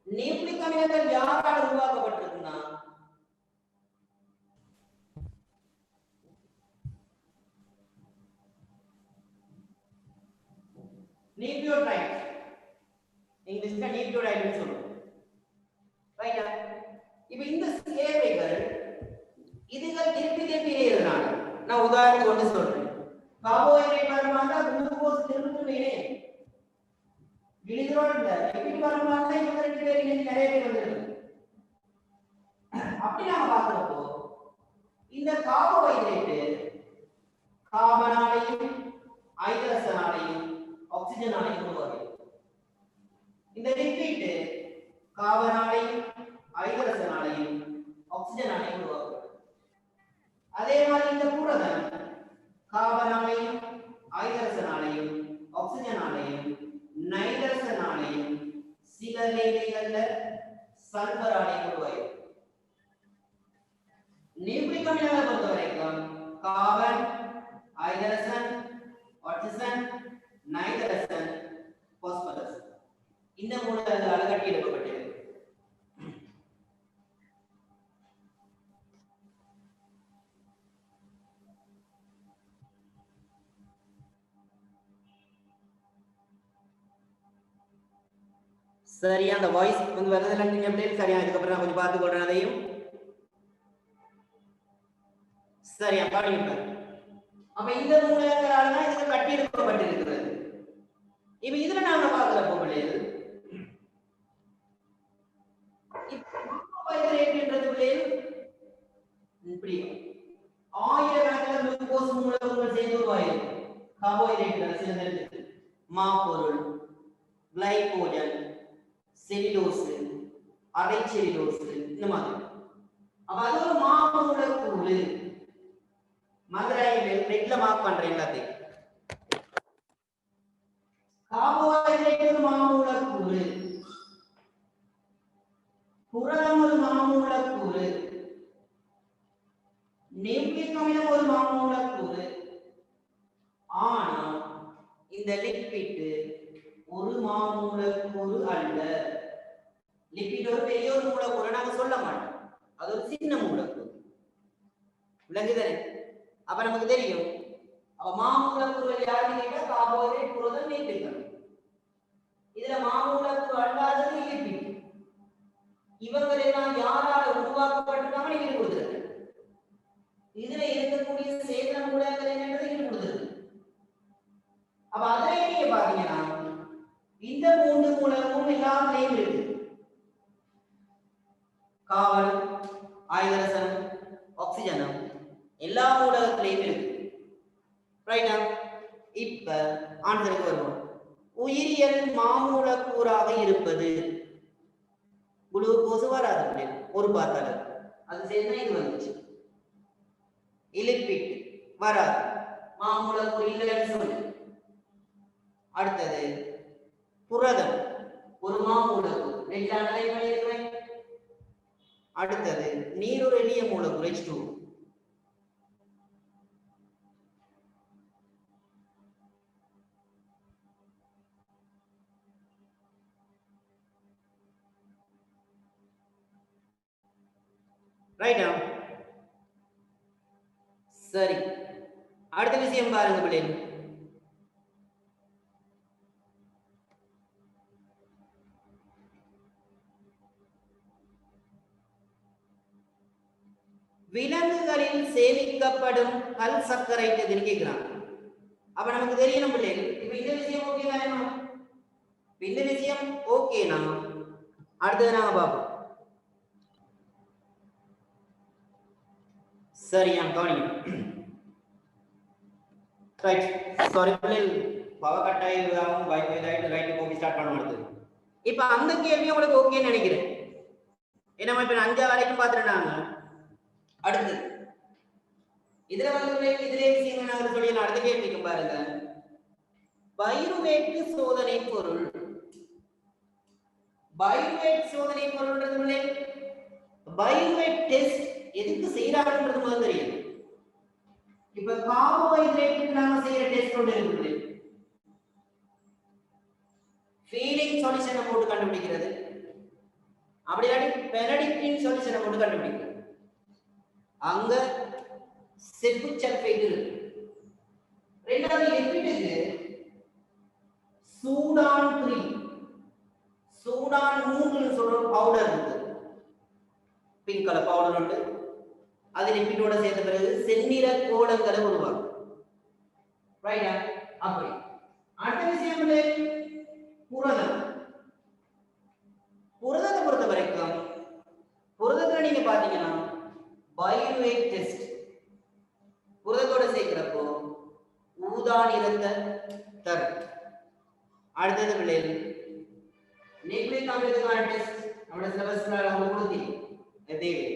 நியூக்ளிக் அமிலங்கள் யாரால் உருவாக்கப்பட்டிருக்குன்னா நியூக்ளியோடைட். இங்கிலீஷ்ல நியூக்ளியோடைட்னு சொல்றோம். ரைட்டா? இப்போ இந்த சேர்வைகள் இதுகள் திருப்பி எழுதுறாங்க. நான் உதாரணத்துக்கு ஒன்று சொல்றேன். கார்போஹைட்ரேட் வருமானா குளுக்கோஸ் திருப்பினே கிளிசரால் இல்ல லிபிட் வருமானா இவங்க ரெண்டு பேர் இன்னைக்கு நிறைய பேர் வந்திருக்கு. அப்படி நாம பார்க்கிறப்போ இந்த கார்போஹைட்ரேட் கார்பனாலையும் ஹைட்ரஜனாலையும் ஆக்சிஜனாலையும் உருவாகுது. இந்த லிபிட் கார்பனாலையும் ஹைட்ரஜனாலையும் ஆக்சிஜனாலையும் உருவாகுது. அதே மாதிரி இந்த புரதம் கார்பனாலையும் ஹைட்ரஜனாலையும் ஆக்சிஜனாலையும் நைட்ரஜனாலையும் சில வேளைகள்ல சல்பராலையும் உருவாகுது. நியூக்ளிக் அமிலங்களை பொறுத்த வரைக்கும் carbon, hydrogen, oxygen, nitrogen, phosphorus இந்த மூலங்களால் கட்டி எழுப்பப்பட்டது. சரியா அந்த வாய்ஸ் வந்து வரதுல நீங்க அப்படியே சரியா அதுக்கப்புறம் கொஞ்சம் பார்த்து கொள்றேன். அதையும் சரியா பாருங்க. அப்ப இந்த மூலங்களால தான் இதுக்கு கட்டி எழுப்பப்பட்டிருக்கிறது. இப்ப இதுல நாம பார்க்கிறப்போ பிள்ளைகள் இப்படி ஆயிரக்கணக்கில் குளுக்கோஸ் மூலகங்கள் சேர்ந்து உருவாயிருக்கு. கார்போஹைட்ரேட் சேர்ந்து மாப்பொருள், கிளைகோஜன், செல்லுலோஸ், அரை செல்லுலோஸ் இந்த மாதிரி. அப்ப அது ஒரு மாமூலக்கூறு. மதுரை ரெட்ல மார்க் பண்றேன் எல்லாத்தையும். கார்போஹைட்ரேட் ஒரு மாமூலக்கூறு, புரதம் ஒரு மாமூலக்கூறு, நியூக்ளிக் அமிலம் ஒரு மாமூலக்கூறு. ஆனா இந்த லிப்பிட் ஒரு மாமூலக்கூறு அல்ல. லிப்பிட் ஒரு பெரிய ஒரு மூலக்கூறு நாங்க சொல்ல மாட்டோம். அது ஒரு சின்ன மூலக்கூறு. விளங்குதானே? அப்ப நமக்கு தெரியும். அப்ப மாமூலக்கூறுகள் யாருன்னு கேட்டா கார்போஹைட்ரேட், புரதம், நியூக்ளிக் அமிலம். இதுல மாமூலக்கூறு அல்லாதது லிப்பிட். இவங்களெல்லாம் யாரால உருவாக்கப்பட்டிருக்காங்க நீங்க கொடுத்துருங்க. இதுல இருக்கக்கூடிய சேதன மூலங்கள் என்னன்றது இங்க கொடுத்துருக்கு. அப்ப அதை நீங்க பாத்தீங்கன்னா இந்த மூன்று மூலமும் எல்லாத்துலயும் இருக்கு. கார்பன், ஹைட்ரஜன், ஆக்சிஜனும் எல்லா மூலகத்திலையும் இருக்கு. ரைட்டா? இப்ப ஆன்சருக்கு வருவோம். உயிரியல் மாமூலக்கூறாக இருப்பது குளுக்கோஸ் வராது. ஒரு பார்த்தால அது சேர்ந்தா இது வந்துச்சு. லிப்பிட் வராது, மாமூலக்கூறு இல்லைன்னு சொல்லு. அடுத்தது புரதம் ஒரு மாமூலக்கூறு, அடுத்தது நீர் ஒரு எளிய மூலக்கூறு H2. ரைட்டா? சரி, அடுத்த விஷயம் பாருங்க பிள்ளைங்க. விலங்குகளில் சேமிக்கப்படும் கல் சர்க்கரை எதுன்னு கேட்கிறாங்க. அப்ப நமக்கு தெரியணும் பிள்ளைகள், இப்ப இந்த விஷயம் ஓகே தானே? இந்த விஷயம் ஓகேனா அடுத்தது நாங்க பார்ப்போம். சரியா கவனிங்க. ரைட், சாரி பிள்ளைகள், பவர் கட் ஆகிருந்தாலும் வைஃபை ரைட் போய் ஸ்டார்ட் பண்ண மாட்டேங்குது. இப்ப அந்த கேள்வி உங்களுக்கு ஓகேன்னு நினைக்கிறேன். ஏன்னா இப்ப 5 வரைக்கும் பார்த்துட்டாங்க. அடுத்து இதுல வந்து இதுல விஷயம் நான் சொல்லி அடுத்த கேள்விக்கு பாருங்க. பைருவேட் சோதனை பொருள், பைருவேட் சோதனை பொருள்ன்றது பைருவேட் டெஸ்ட் எதுக்கு செய்யறாங்கன்றது முதல்ல தெரியும். இப்ப கார்போஹைட்ரேட்டுக்கு நாம செய்யற டெஸ்ட் ஒன்று இருக்குது. ஃபீலிங் சொல்யூஷனை போட்டு கண்டுபிடிக்கிறது, அப்படி இல்லாட்டி பெனடிக்டின் சொல்யூஷனை போட்டு கண்டுபிடிக்கிறது. அங்க செப்பு சல்பேட் இருக்கு. ரெண்டாவது லிப்பிடுக்கு சூடான் 3, சூடான் 3 சொல்ற பவுடர் இருக்கு. பிங்க் கலர் பவுடர் உண்டு. அது லிப்பிடோட சேர்ந்த பிறகு செந்நிற கோளங்களை உருவாக்கும். ரைட்டா? அப்படி அடுத்த விஷயம் புரதம். புரதத்தை பொறுத்த வரைக்கும் புரதத்துல நீங்க பாத்தீங்கன்னா பைருவேட் டெஸ்ட் புரதத்தோட சேர்க்கிறப்போ ஊதா நிறத்தை தரும். அடுத்தது பிள்ளைகள் நியூக்ளிக் அமிலத்துக்கான டெஸ்ட் நம்மளோட சிலபஸ்ல அவங்க கொடுத்தீங்க தேவை.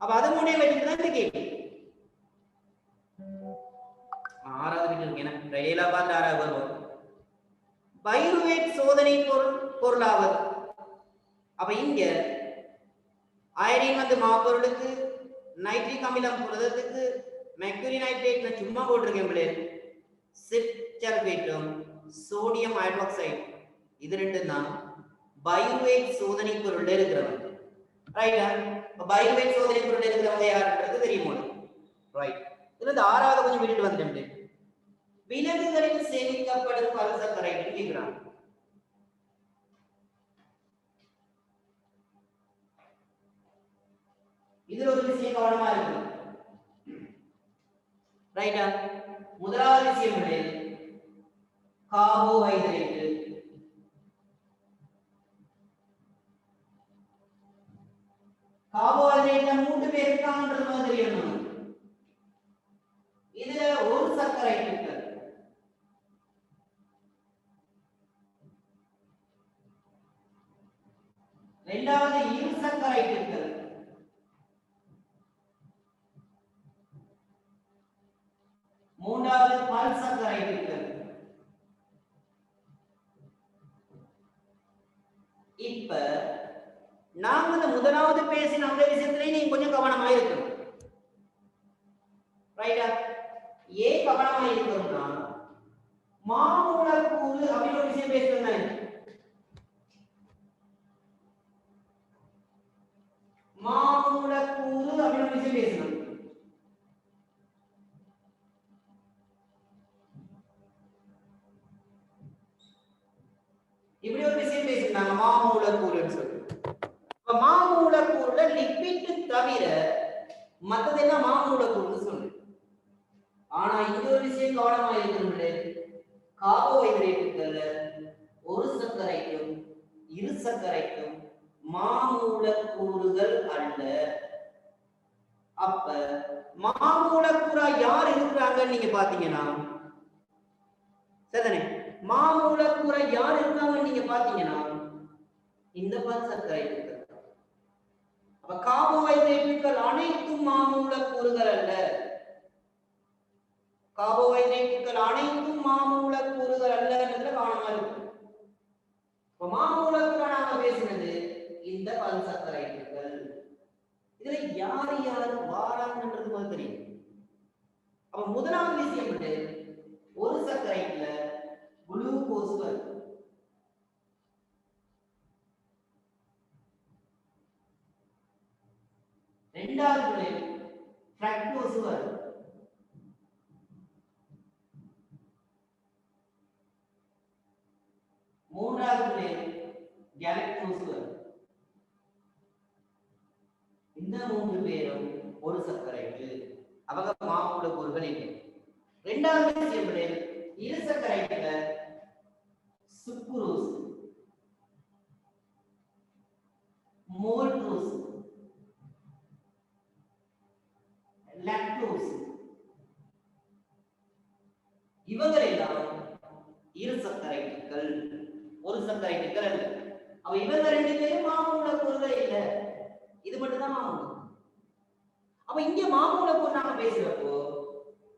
அப்ப அது மூணே வச்சுட்டு தான் இந்த கேள்வி. 6வது வீட்டு இருக்கு, ஏன்னா ரயிலா பார்த்து 6வது வருவோம். பைருவேட் சோதனை பொருளாவது. அப்ப இங்க அயடின் வந்து மாப்பொருளுக்கு, நைட்ரிக் அமிலம் புரதத்துக்கு, மெர்க்குரி நைட்ரேட் நான் சும்மா போட்டிருக்கேன் பிள்ளைகள். செப் சல்பேட்டும் சோடியம் ஹைட்ராக்சைடு இது ரெண்டும் தான் பைருவேட் சோதனை பொருள் இருக்கிறவங்க. ரைட்டா? பைருவேட் சோதனை பொருள் இருக்கிறவங்க யாருன்றது தெரியுமா? ரைட். இதுல இந்த 6வது கொஞ்சம் விட்டுட்டு வந்துட்டேன். விலங்குகளில் சேமிக்கப்படும் கல் சர்க்கரை கேட்கிறாங்க. இதுல ஒரு விஷயம் கவனமா இருக்கு. ரைட்டா? முதலாவது விஷயம் கார்போஹைட்ரேட். கார்போஹைட்ரேட்ல 3 பேர் இருக்காங்கன்றது மாதிரி தெரியணும். இதுல ஒரு சர்க்கரை இருக்கு. இரண்டாவது இரு சர்க்கரை இருக்கு. மூன்றாவது பல் சர்க்கரை இருக்கு. இப்ப நாம இந்த முதலாவது பேசின அந்த விஷயத்துல நீங்க கொஞ்சம் கவனமா இருக்கணும். ரைட்டா? ஏன் கவனமா இருக்கணும்னா மாமூலக்கூறு அப்படின்னு ஒரு விஷயம் பேசுறேன். மாமூலக்கூறு அப்படின்னு ஒரு விஷயம் பேசணும். இப்படி ஒரு விஷயம் பேசிருந்தாங்க மாமூலக்கூறுன்னு சொல்லி. இப்ப மாமூலக்கூறுல லிப்பிட் தவிர மத்ததெல்லாம் மாமூலக்கூறுன்னு சொல்லு. ஆனா இந்த ஒரு விஷயம் கவனமா இருக்கணும்ல, கார்போஹைட்ரேட்டுகள்ல ஒரு சர்க்கரைக்கும் இரு சர்க்கரைக்கும் மாமூலக்கூறுகள் அல்ல. அப்ப மாமூலக்கூறா யார் இருக்கிறாங்கன்னு நீங்க பாத்தீங்கன்னா, சரிதானே? மாமூலக்கூறா யார் இருக்காங்கன்னு நீங்க பாத்தீங்கன்னா இந்த பல் சர்க்கரை இருக்கு. அப்ப கார்போஹைட்ரேட்டுகள் அனைத்தும் மாமூலக்கூறுகள் அல்ல. கார்போஹைட்ரேட்டுகள் அனைத்தும் மாமூலக்கூறுகள் அல்லன்றதுல கவனமா இருக்கும். இப்ப மாமூலக்கூறா நாம பேசினது இந்த பல் சர்க்கரைகள். இதுல யார் யார் வாராங்கன்றது மாதிரி தெரியும். அப்ப முதலாவது விஷயம் ஒரு சர்க்கரைல குளுக்கோஸ் வருது. ரெண்டாவது பிள்ளைகள் ஃப்ரக்டோஸ் வரும். மூன்றாவது பிள்ளைகள் கேலக்டோஸ் வரும். இந்த மூன்று பேரும் ஒரு சர்க்கரைக்கு அவங்க மாமூலக்கூறுகள் இல்லை. இரண்டாவது விஷயம் பிள்ளைகள் இரு சர்க்கரைக்குல சுக்ரோஸ், மோல்டோஸ், லாக்டோஸ் இவங்க எல்லாம் இரு சர்க்கரைகள் ஒரு சர்க்கரைகள் அல்ல. அவ இவங்க ரெண்டு பேரும் மாமூலக்கூறுகள் இல்ல, இது மட்டும் தான் மாமூலம். அப்ப இங்க மாமூலக்கூறு நாம பேசுறப்போ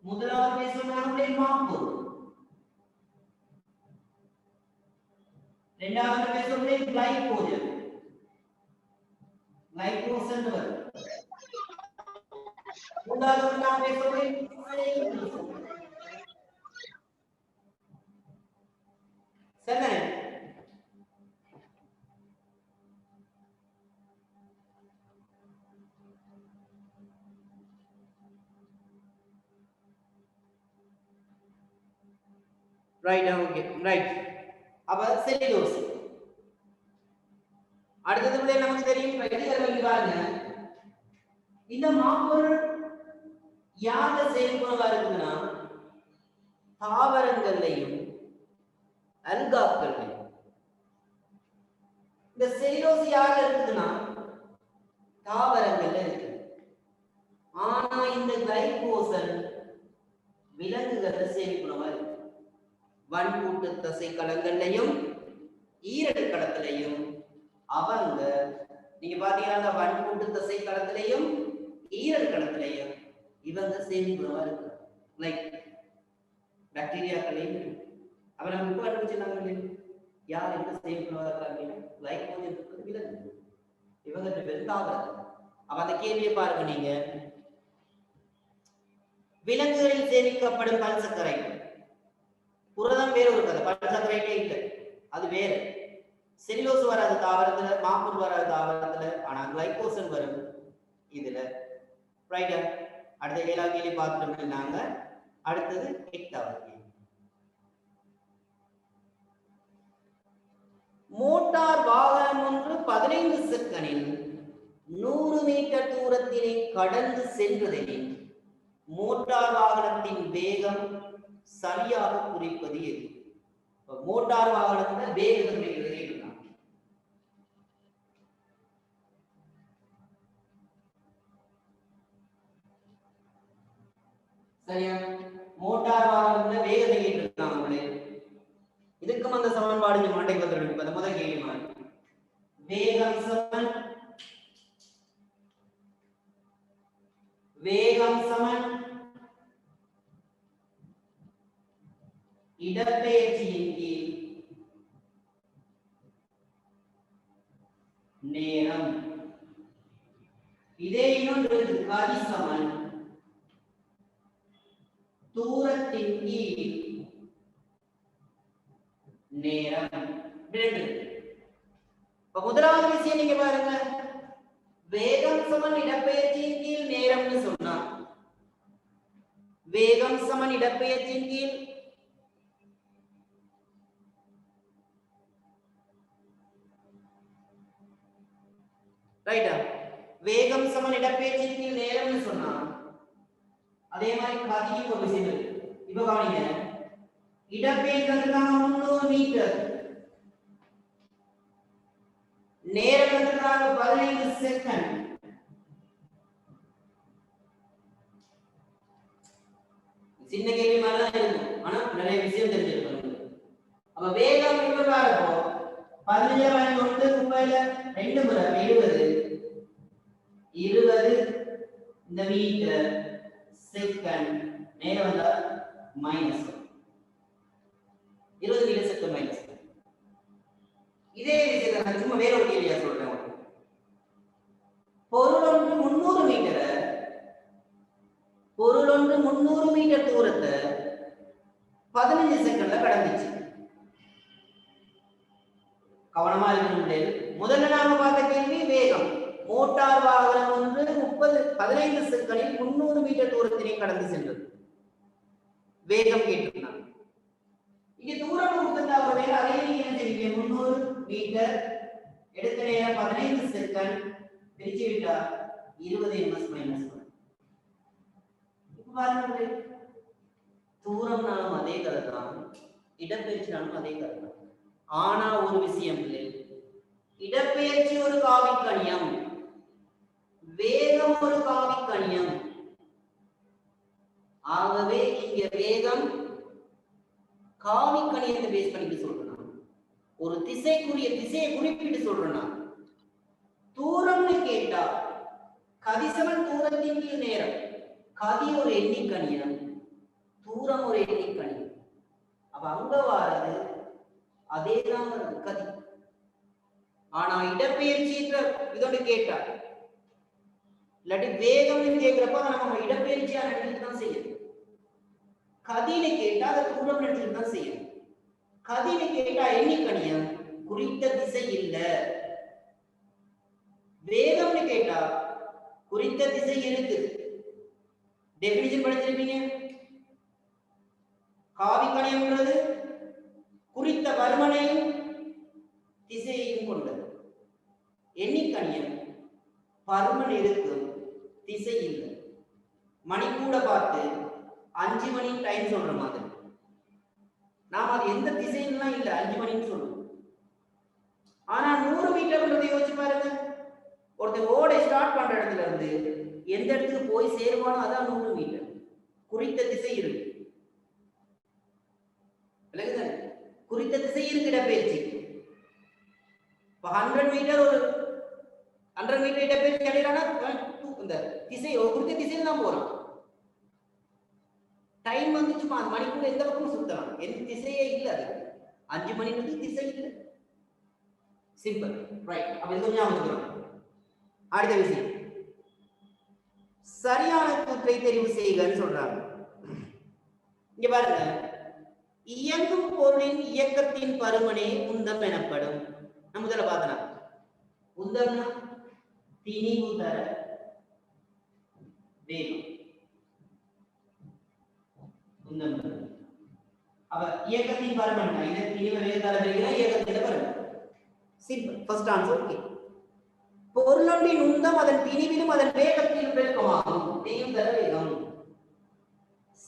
முதலாவது பேசுறாங்க மாப்பொருள், இரண்டாவது பேசுறோம் கிளைகோஜன், கிளைகோசன் வரும். மூன்றாவது நாம் பேசுறோம் சரிதானே? Right, okay right. அப்ப செல்லுலோஸ். அடுத்தது பிள்ளை நமக்கு தெரியும் வைத்தியர்கள் பாருங்க, இந்த மாப்பொருள் யார செயல்படுவா இருக்குன்னா தாவரங்கள்லையும் அல்காக்கள்லையும். இந்த செல்லுலோஸ் யார இருக்குன்னா தாவரங்கள்ல இருக்கு. ஆனா இந்த கிளைகோசன் விலங்குகள்ல செயல்படுவா இருக்கு. வன்பூட்டு தசை களங்கள்லையும் ஈரடு களத்திலையும் அவங்க நீங்க பாத்தீங்கன்னா அந்த வன்பூட்டு தசை களத்திலையும் ஈரடு களத்திலையும் இவங்க செயல்படுவா இருக்கு. லைக் பாக்டீரியாக்களையும் அப்ப நம்ம இப்ப கண்டுபிடிச்சிருந்தாங்க யார் என்ன செயல்படுவா இருக்காங்க, கிளைகோஜன் இருக்கிறது விலங்கு, இவங்க வெறுத்தாகிறது. அப்ப அந்த கேள்வியை பாருங்க, நீங்க விலங்குகளில் சேமிக்கப்படும் பல் சர்க்கரை புரதம் வேற ஒரு கதை, பல் சர்க்கரைட்டே இல்லை, அது வேற. செல்லுலோஸ் வராது தாவரத்துல, மாப்பொருள் வராது தாவரத்துல, ஆனா கிளைகோசன் வரும் இதுல. ரைட்டா? அடுத்த 7வது கேள்வி பார்த்துட்டோம் நாங்க. அடுத்தது 8வது கேள்வி. மோட்டார் வாகனம் ஒன்று 15 செகண்டில் 100 மீட்டர் தூரத்தினை கடந்து சென்றதெனில் மோட்டார் வாகனத்தின் வேகம் சரியாக குறிப்பது எது? மோட்டார் வாகனத்துல வேகம் குறிக்கிறது எதுனா? சரியா? மோட்டார் வாகனத்துல வேகத்தை கேட்டிருக்காங்க. இதுக்கும் அந்த சமன்பாடு மண்டை வந்துடும். அந்த முதல் கேள்வி மாதிரி வேகம் சமன் இடப்பெயர்ச்சியின் கீழ் நேரம். இதே இன்னொன்று கதி சமன் தூரத்தின் கீழ் நேரம். இப்ப முதலாவது விஷயம் நீங்க பாருங்க, வேகம் சமன் இடப்பெயர்ச்சியின் கீழ் நேரம்னு சொன்னா வேகம் சமன் இடப்பெயர்ச்சியின் கீழ் ரைட்டா? வேகம் சமன் இடப்பெயர்ச்சியின் கீழ் நேரம்னு சொன்னா அதே மாதிரி கதியும் ஒரு விஷயம் இருக்கு. இப்ப கவனிங்க, இடப்பெயர்ச்சிக்கான 300 மீட்டர், நேரத்துக்கான 15 செகண்ட். சின்ன கேள்வி மாதிரி தான் இருக்கும், ஆனா நிறைய விஷயம் தெரிஞ்சிருக்கணும். அப்ப வேகம் இவ்வளவு இருக்கும், 15 30 2 முறை 20 இந்த மீட்டர் செகண்ட், நேரம் வந்தா மைனஸ் 20 மீட்டர் செகண்ட் மைனஸ். இதே விஷயத்தை நான் சும்மா வேற ஒரு கேள்வியா சொல்றேன். பொருள் ஒன்று 300 மீட்டர் தூரத்தை 15 செகண்ட்ல கடந்துச்சு. கவனமா இருக்கணும். முதல்ல நாம பார்த்த கேள்வி வேகம். மோட்டார் வாகனம் ஒன்று 30 15 செகண்டில் 300 மீட்டர் தூரத்தினை கடந்து சென்றது. வேகம் கேட்டிருந்தாங்க. இங்க தூரம் கொடுத்திருந்தா ஒருவேளை அதே நீங்க என்ன செய்வீங்க? 300 மீட்டர் எடுத்த நேரம் 15 செகண்ட் பிரிச்சு விட்டா 20 ms மைனஸ் 1. இப்ப பாருங்க, தூரம்னாலும் அதே கதை தான், இடப்பெயர்ச்சினாலும் அதே கதை தான். ஆனா ஒரு விஷயம் இல்லை, இடப்பெயர்ச்சி ஒரு காவிக்கணியம், வேகம் ஒரு காவிக்கணியம். ஆகவே இங்க வேகம் காவிக்கணியத்தை பேஸ் பண்ணிட்டு சொல்றேன், ஒரு திசைக்குரிய திசையை குறிப்பிட்டு சொல்றேன். தூரம்னு கேட்டா கதிசமன் தூரத்தின் கீழ் நேரம், கதி ஒரு எண்ணிக்கணியம், தூரம் ஒரு எண்ணிக்கணியம். அப்ப அங்க வாரது அதேதான் வருது கதி. ஆனா இடப்பெயர்ச்சி இதோட கேட்டா இல்லாட்டி வேகம்னு கேட்கிறப்ப நம்ம இடப்பெயர்ச்சியா நடந்துட்டு தான் செய்யணும். கதின்னு கேட்டா அதை தூரம் நடந்துட்டு தான் செய்யணும். கதின்னு கேட்டா எண்ணிக்கணியம், குறித்த திசை இல்ல. வேகம்னு கேட்டா குறித்த திசை இருக்குது. டெபினிஷன் படிச்சிருப்பீங்க. காவிக்கணியம்ன்றது குறித்த பருமனையும் திசையையும் கொண்டது. எண்ணிக்கணியம் பருமன் இருக்கும், திசை இல்லை. மணிக்கூட பார்த்து 5 மணி டைம் சொல்ற மாதிரி நாம அது எந்த திசையெல்லாம் இல்ல 5 மணின்னு சொல்லுவோம். ஆனா 100 மீட்டர் யோசிச்சு பாருங்க, ஒருத்தர் ஓடை ஸ்டார்ட் பண்ற இடத்துல இருந்து எந்த இடத்துக்கு போய் சேருவானோ அதான் 100 மீட்டர். குறித்த திசை இருக்கு, குறித்த திசை இருக்கு இடப்பெயர்ச்சி. 100 மீட்டர் ஒரு 100 மீட்டர் இடப்பெயர்ச்சி அடையிறானா இந்த திசை குறித்த திசையில தான் போறான். டைம் வந்து சும்மா மணிக்குள்ள எந்த பக்கமும் சுத்தலாம், எந்த திசையே இல்லை. அது 5 மணிக்கு திசை இல்லை. Simple, right? அப்ப இது கொஞ்சம் ஞாபகம். அடுத்த விஷயம், சரியான கூற்றை தெரிவு செய்கன்னு சொல்றாங்க. இங்க பாருங்க, இயங்கும் பொருளின் இயக்கத்தின் பருமனே உந்தம் எனப்படும். நம்ம முதல்ல பார்த்தோம், உந்தம்னா திணிவு தர வேகம். உந்தம் அப்ப இயக்கத்தின் பருமன் இது திணிவு வேகத்தால பெறுகிற இயக்கத்தின் பருமன். Simple, first answer. ஓகே. பொருளொன்றின் உந்தம் அதன் திணிவிலும் அதன் வேகத்திலும் பெருக்கமாகும். திணிவு தர வேகம்.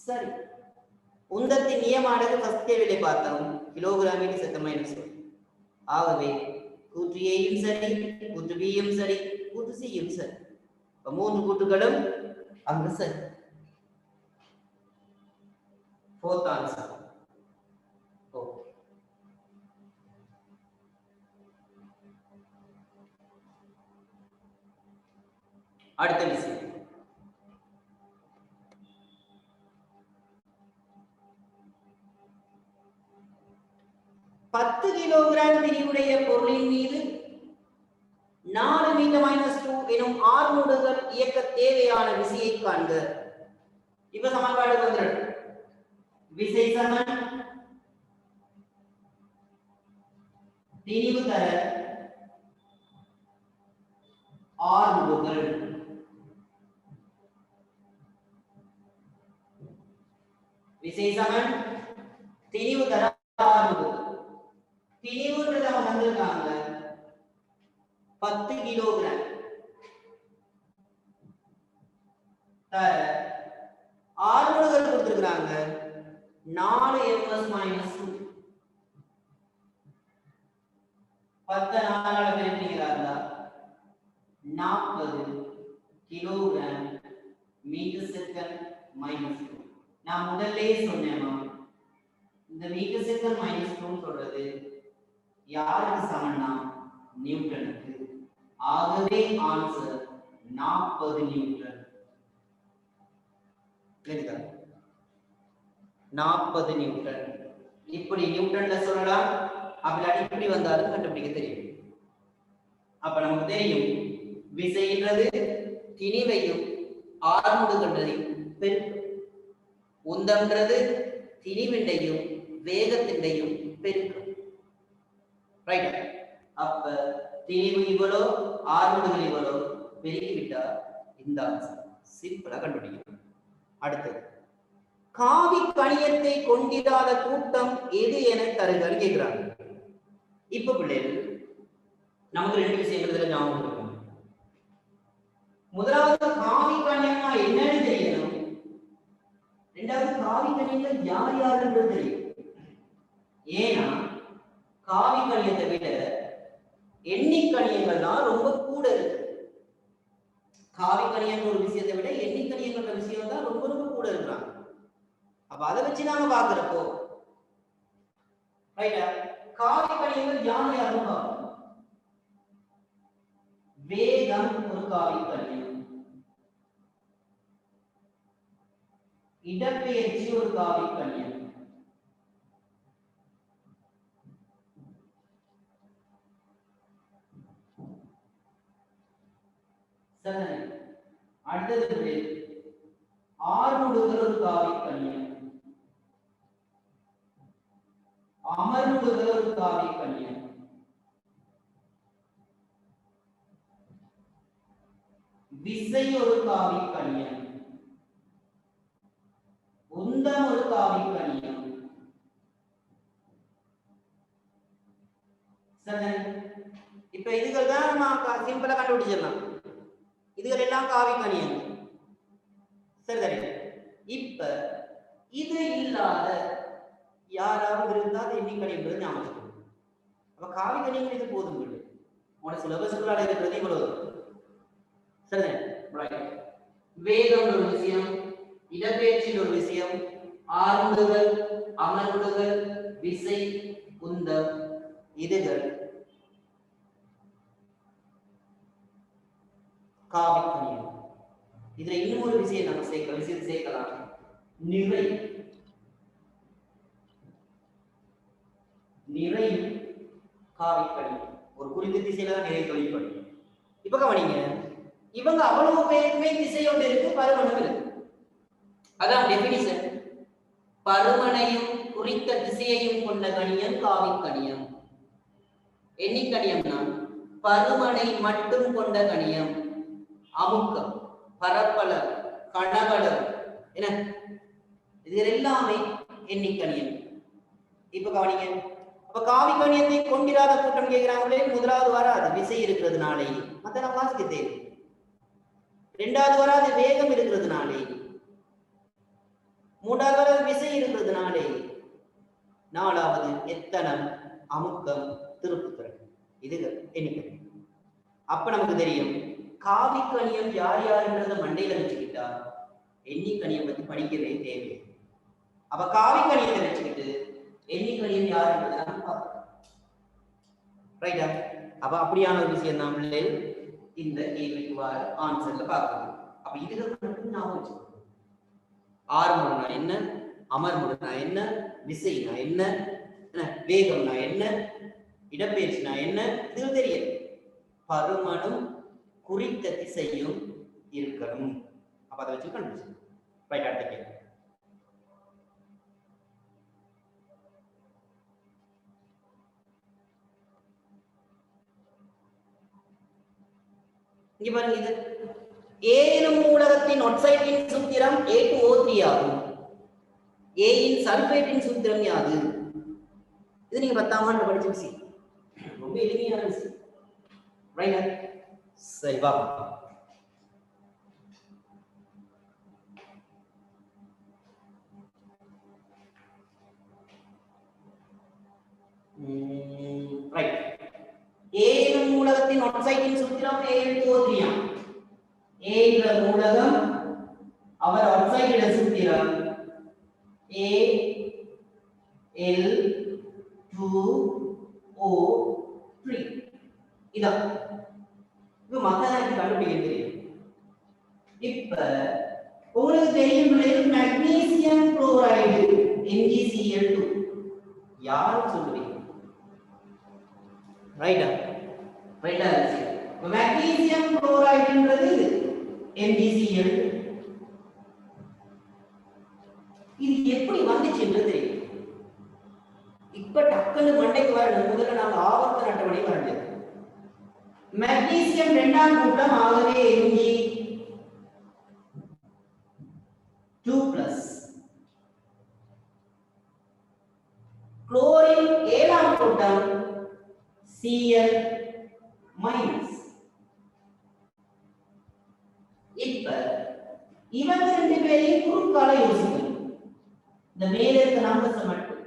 சரி, உந்தத்தின் நியமானது ஃபர்ஸ்ட் வேலை பார்த்தோம், கிலோகிராமில் செத்த மைனஸ். ஆகவே கூற்று ஏயும் சரி, கூற்று பியும் சரி, கூற்று சியும் சரி. இப்ப 3 கூற்றுகளும் அங்கு சரி. Fourth answer. ஓகே. அடுத்த விஷயம், பத்து கிலோகிராம் திணிவுடைய பொருளின் மீது 4 மீட்டர் மைனஸ் 2 எனும் ஆர்முடுகள் இயக்க தேவையான விசையை காண்க. இப்ப சமன்பாடு வந்துடும். விசை சமன் திணிவு தர ஆர்முடுகள். விசை சமன் திணிவு தர ஆர்முடுகள். திணிவுன்றத வந்திருக்காங்க 10 கிலோகிராம் தர ஆர்முடுகள் கொடுத்திருக்காங்க 4 ms மைனஸ் 2. 10 4 பெருக்கினீங்களா 40 கிலோகிராம் மீட்டர் செகண்ட் மைனஸ் 2. நான் முதல்லயே சொன்னேன், இந்த மீட்டர் செகண்ட் மைனஸ் 2 சொல்றது யாருக்கு சமம்னா நியூட்டனுக்கு. ஆகவே ஆன்சர் 40 நியூட்டன். 40 நியூட்டன். இப்படி நியூட்டன்ல சொல்லலாம், அப்படி அடிப்படை வந்தாலும் கண்டுபிடிக்க தெரியும். அப்ப நமக்கு தெரியும் விசைன்றது திணிவையும் ஆர்முடுகின்றதையும் பெருக்கும், உந்தம்ன்றது திணிவிண்டையும் வேகத்திண்டையும் பெருக்கும். ரைட்? அப்ப திணிவு இவ்வளோ ஆர்முடுகள் இவ்வளோ பெருக்கிவிட்டா இந்த ஆன்சர் சிம்பிளா கண்டுபிடிக்கணும். அடுத்தது காவி கணியத்தை கொண்டிராத கூட்டம் எது என தருகன்னு கேட்கிறாங்க. இப்ப பிள்ளைகள் நமக்கு ரெண்டு விஷயங்கள் இதுல ஞாபகம் இருக்கும். முதலாவது காவி கணியம்னா என்னன்னு தெரியணும். ரெண்டாவது காவி கணியங்கள் யார் யாருன்றது தெரியும். ஏன்னா காவி கணியத்தை விட எண்ணி கணியங்கள் தான் ரொம்ப கூட இருக்கு. காவி கணியங்கள் ஒரு விஷயத்தை விட எண்ணி கணியங்கள் விஷயம் தான் ரொம்ப ரொம்ப கூட இருக்கிறாங்க. அப்ப அதை வச்சு நாங்க பாக்குறப்போ ரைட்டா காவி கணியங்கள் யார் யாரும் பார்க்கணும். வேகம் ஒரு காவி கணியம், இடப்பெயர்ச்சி ஒரு காவி கணியம், அடுத்தது ஆறுமுடுகள் ஒரு காவி கணியம், அமர்முடுகள் ஒரு காவி கணியம், விசை ஒரு காவி கணியம், உந்தம் ஒரு காவி கணியம். இப்ப இதுகள் தான் நம்ம சிம்பிளா கண்டுபிடிச்சிடலாம். இதுகள் எல்லாம் காவி கணியம். சரி. இப்ப இது இல்லாத யாராவது இருந்தால் எண்ணி கணியன்றது ஞாபகம். அப்ப காவி கணியம் இது போதும் இல்லை. உனக்கு சிலபஸ்களால இருக்கிறது இவ்வளவு. சரி. வேகம் ஒரு விஷயம், இடப்பெயர்ச்சி ஒரு விஷயம், ஆறுமுடுகள், அமர்முடுகள், விசை, உந்தம், இதுகள் காவி கணியம். இதுல இன்னும் ஒரு விஷயம் நம்ம சேர்க்கலாம். நிறை காவி கணியம். ஒரு குறித்த திசையில தான் நிறை தொழிற்படும். இப்ப கவனிங்க, இவங்க அவ்வளவு பேருக்குமே திசையோடு இருக்கு, பருமனும் இருக்கு. அதான் டெபினிஷன். பருமனையும் குறித்த திசையையும் கொண்ட கணியம் காவி கணியம். எண்ணி கணியம்னா பருமனை மட்டும் கொண்ட கணியம். அமுக்கம், பரப்பளவு, கனவளவு என்ன இது எல்லாமே எண்ணி கணியம். இப்ப கவனிங்க, அப்ப காவி கணியத்தை கொண்டிராத கூட்டம் கேட்கிறாங்களே, முதலாவது வராது விசை இருக்கிறதுனாலே, மத்த நம்ம வாசிக்க தேவை. ரெண்டாவது வராது வேகம் இருக்கிறதுனாலே, மூன்றாவது வராது விசை இருக்கிறதுனாலே, நாலாவது எத்தனம், அமுக்கம், திருப்புத்திறன். இது எண்ணிக்கை. அப்ப நமக்கு தெரியும் காவி கணியம் யார் யாருன்றத மண்டையில வச்சுக்கிட்டா எண்ணி கணியம் பத்தி படிக்கவே தேவை. அப்ப காவி கணியத்தை வச்சுக்கிட்டு எண்ணி கணியம் யாருன்றதை நம்ம பார்க்கலாம். ரைட்டா? அப்ப அப்படியான ஒரு விஷயம் தான் பிள்ளைகள் இந்த கேள்விக்கு வர ஆன்சர்ல பார்க்கணும். அப்ப இதுகள் மட்டும் ஞாபகம் வச்சுக்கணும். ஆறுமுடுனா என்ன, அமர்முடுனா என்ன, விசைனா என்ன, வேகம்னா என்ன, இடப்பெயர்ச்சினா என்ன, இது தெரியும். பருமனும் குறித்த திசையும் இருக்கணும். அப்ப அதை வச்சு கண்டுபிடிச்சு ரைட். அடுத்த கேள்வி. இங்க பாருங்க, இது A எனும் மூலகத்தின் ஒட்சைட்டின் சூத்திரம் A2O3 ஆகும். A இன் சல்பேட்டின் சூத்திரம் யாது? இது நீங்க 10ஆம் ஆண்டு படிச்ச விஷயம். ரொம்ப எளிமையான விஷயம். ரைட்? சரி வா. ரைட். A எனும் மூலகத்தின் ஒட்சைட்டின் சூத்திரம் A2O3 ஆகும். A என்ற மூலகம், அவர் ஒட்சைட்டின் சூத்திரம் Al2O3. இதான் இது மத்தனாக்கு கண்டுபிடிக்க தெரியும். இப்ப உங்களுக்கு தெரியும் மெக்னீசியம் குளோரைடு MgCl2 யாரு சொல்றீங்க? ரைட்டா? ரைட்டா? மெக்னீசியம் குளோரைடுன்றது MgCl2. இது எப்படி வந்துச்சுன்றது தெரியும். இப்ப டக்குனு மண்டைக்கு வரணும். முதல்ல நாங்க ஆவர்த்தன அட்டவணை வரைஞ்சது. மெக்னீசியம் 2ஆம் கூட்டம் ஆகவே Mg 2 plus chlorine ஏழாம் கூட்டம் Cl minus. இப்ப இவங்க ரெண்டு பேரையும் குறுக்கால யோசிக்கணும். இந்த மேல இருக்க நம்பர்ஸ் மட்டும்.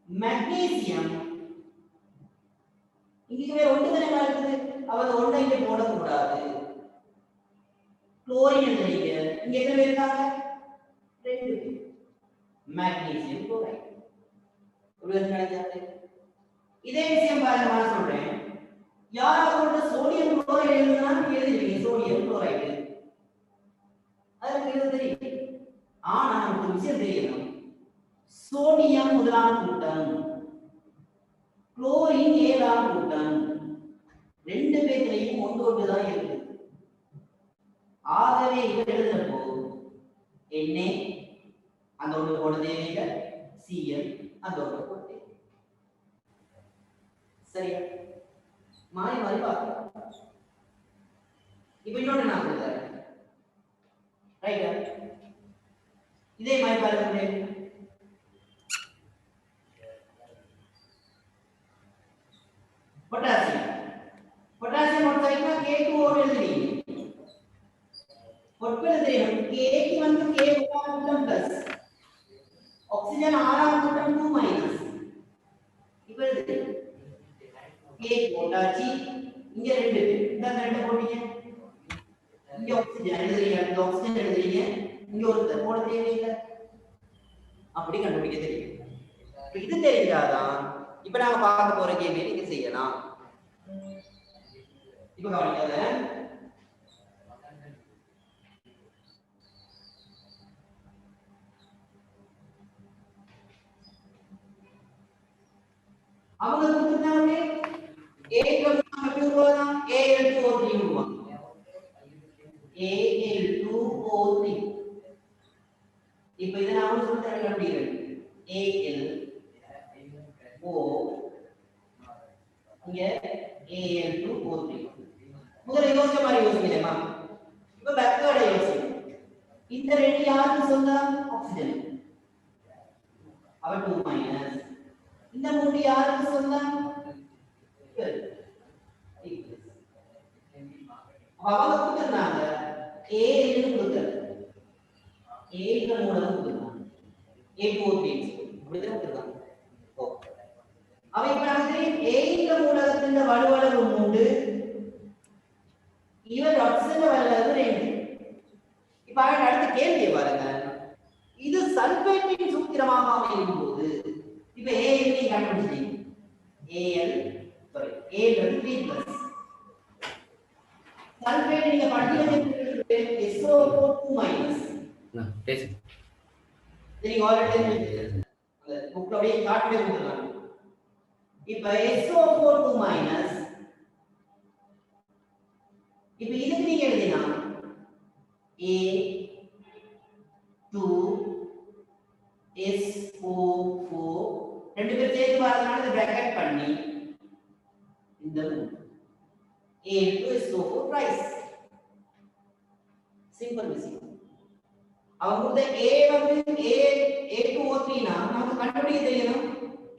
மெக்னீசியம் இங்க ஒன்று தானே இருக்குது, அவங்க ஒன்றை இங்க போடக்கூடாது. குளோரின் எழுதுறீங்க, இங்க எத்தனை பேர் இருக்காங்க? ரெண்டு பேர். Magnesium chloride. இதே விஷயம் பாருங்க, நான் சொல்றேன். யாராவது சோடியம் குளோரைடு எழுதுனா எழுதுவீங்க சோடியம் குளோரைடு, அதுக்கு எழுத தெரியும். ஆனா நமக்கு ஒரு விஷயம் தெரியணும், சோடியம் முதலாம் கூட்டம், குளோரின் ஏழாம் கூட்டம், ரெண்டு பேர்லையும் ஒன்றோடு தான் இருக்கு. ஆகவே இவர் எழுதுறப்போ என்ன அந்த ஒன்று போட தேவையில்லை, Cl அந்த ஒன்று போட தேவை. சரியா? மாறி மாறி பார்க்கலாம். இப்ப இன்னொன்று நான் சொல்றேன், ரைட்டா? இதே மாதிரி பாருங்க, பொட்டாசியம். பொட்டாசியம் ஒன்றைனா K2O எழுதுறீங்க. பொட்டாசியம் தெரியும், K க்கு வந்து K கூட்டம் பிளஸ், ஆக்ஸிஜன் ஆறாம் கூட்டம் 2 மைனஸ். இப்ப எழுது K போட்டாச்சு, இங்க ரெண்டு இந்த ரெண்டு போட்டீங்க, இங்க ஆக்ஸிஜன் எழுதுறீங்க, இந்த ஆக்ஸிஜன் எழுதுறீங்க, இங்க ஒரு போட தேவையில்லை. அப்படி கண்டுபிடிக்க தெரியும். இது தெரிஞ்சாதான் இப்ப நாங்க பார்க்க போற கேம் நீங்க செய்யலாம். இப்ப கவனிக்காத, அவங்க கொடுத்தாங்க A க்கு எப்படி உருவாகும்? Al2O3 உருவாகும். Al2O3. இப்ப இத நான் சொல்றேன் கண்டுபிடிக்கிறேன். Al O இங்க Al2O3. முதல்ல யோசிக்க மாதிரி யோசிக்கலாமா? இப்ப பேக்வர்ட் யோசி. இந்த ரெண்டு யாருக்கு சொந்தம்? ஆக்ஸிஜன். அவ 2 மைனஸ். இந்த மூணு யாருக்கு சொந்தம்? அவங்க கொடுத்திருந்தாங்க A ன்னு கொடுத்தாங்க, A க்கு மூலம் கொடுத்தாங்க, A4 இப்படிதான் கொடுத்தாங்க. ஓகே, அவ இப்ப நமக்கு A க்கு மூலகத்தின் வலுவளவு 3, இவர் ஆக்சிஜன் வலுவளவு 2. இப்ப அடுத்த கேள்வி பாருங்க, இது சல்பேட்டின் சூத்திரமாக அமையும் போது இப்ப A ன்னு கண்டுபிடிச்சீங்க, Al sorry A ன்றது 3+, சல்பேட் நீங்க படிக்கிறது SO4 நான் பேசு. நீங்க ஆல்ரெடி அந்த புக்ல அப்படியே காட்டிலே கொடுத்துறாங்க. இப்ப SO4 இப்ப இதுக்கு நீங்க எழுதினா A2SO4 ரெண்டு பேர் சேர்த்து வரதுனால இந்த பிராக்கெட் பண்ணி இந்த A2SO4 ரைஸ். சிம்பிள் விஷயம். அவங்க A வந்து A2O3 னா நமக்கு கண்டுபிடிக்க தெரியணும்.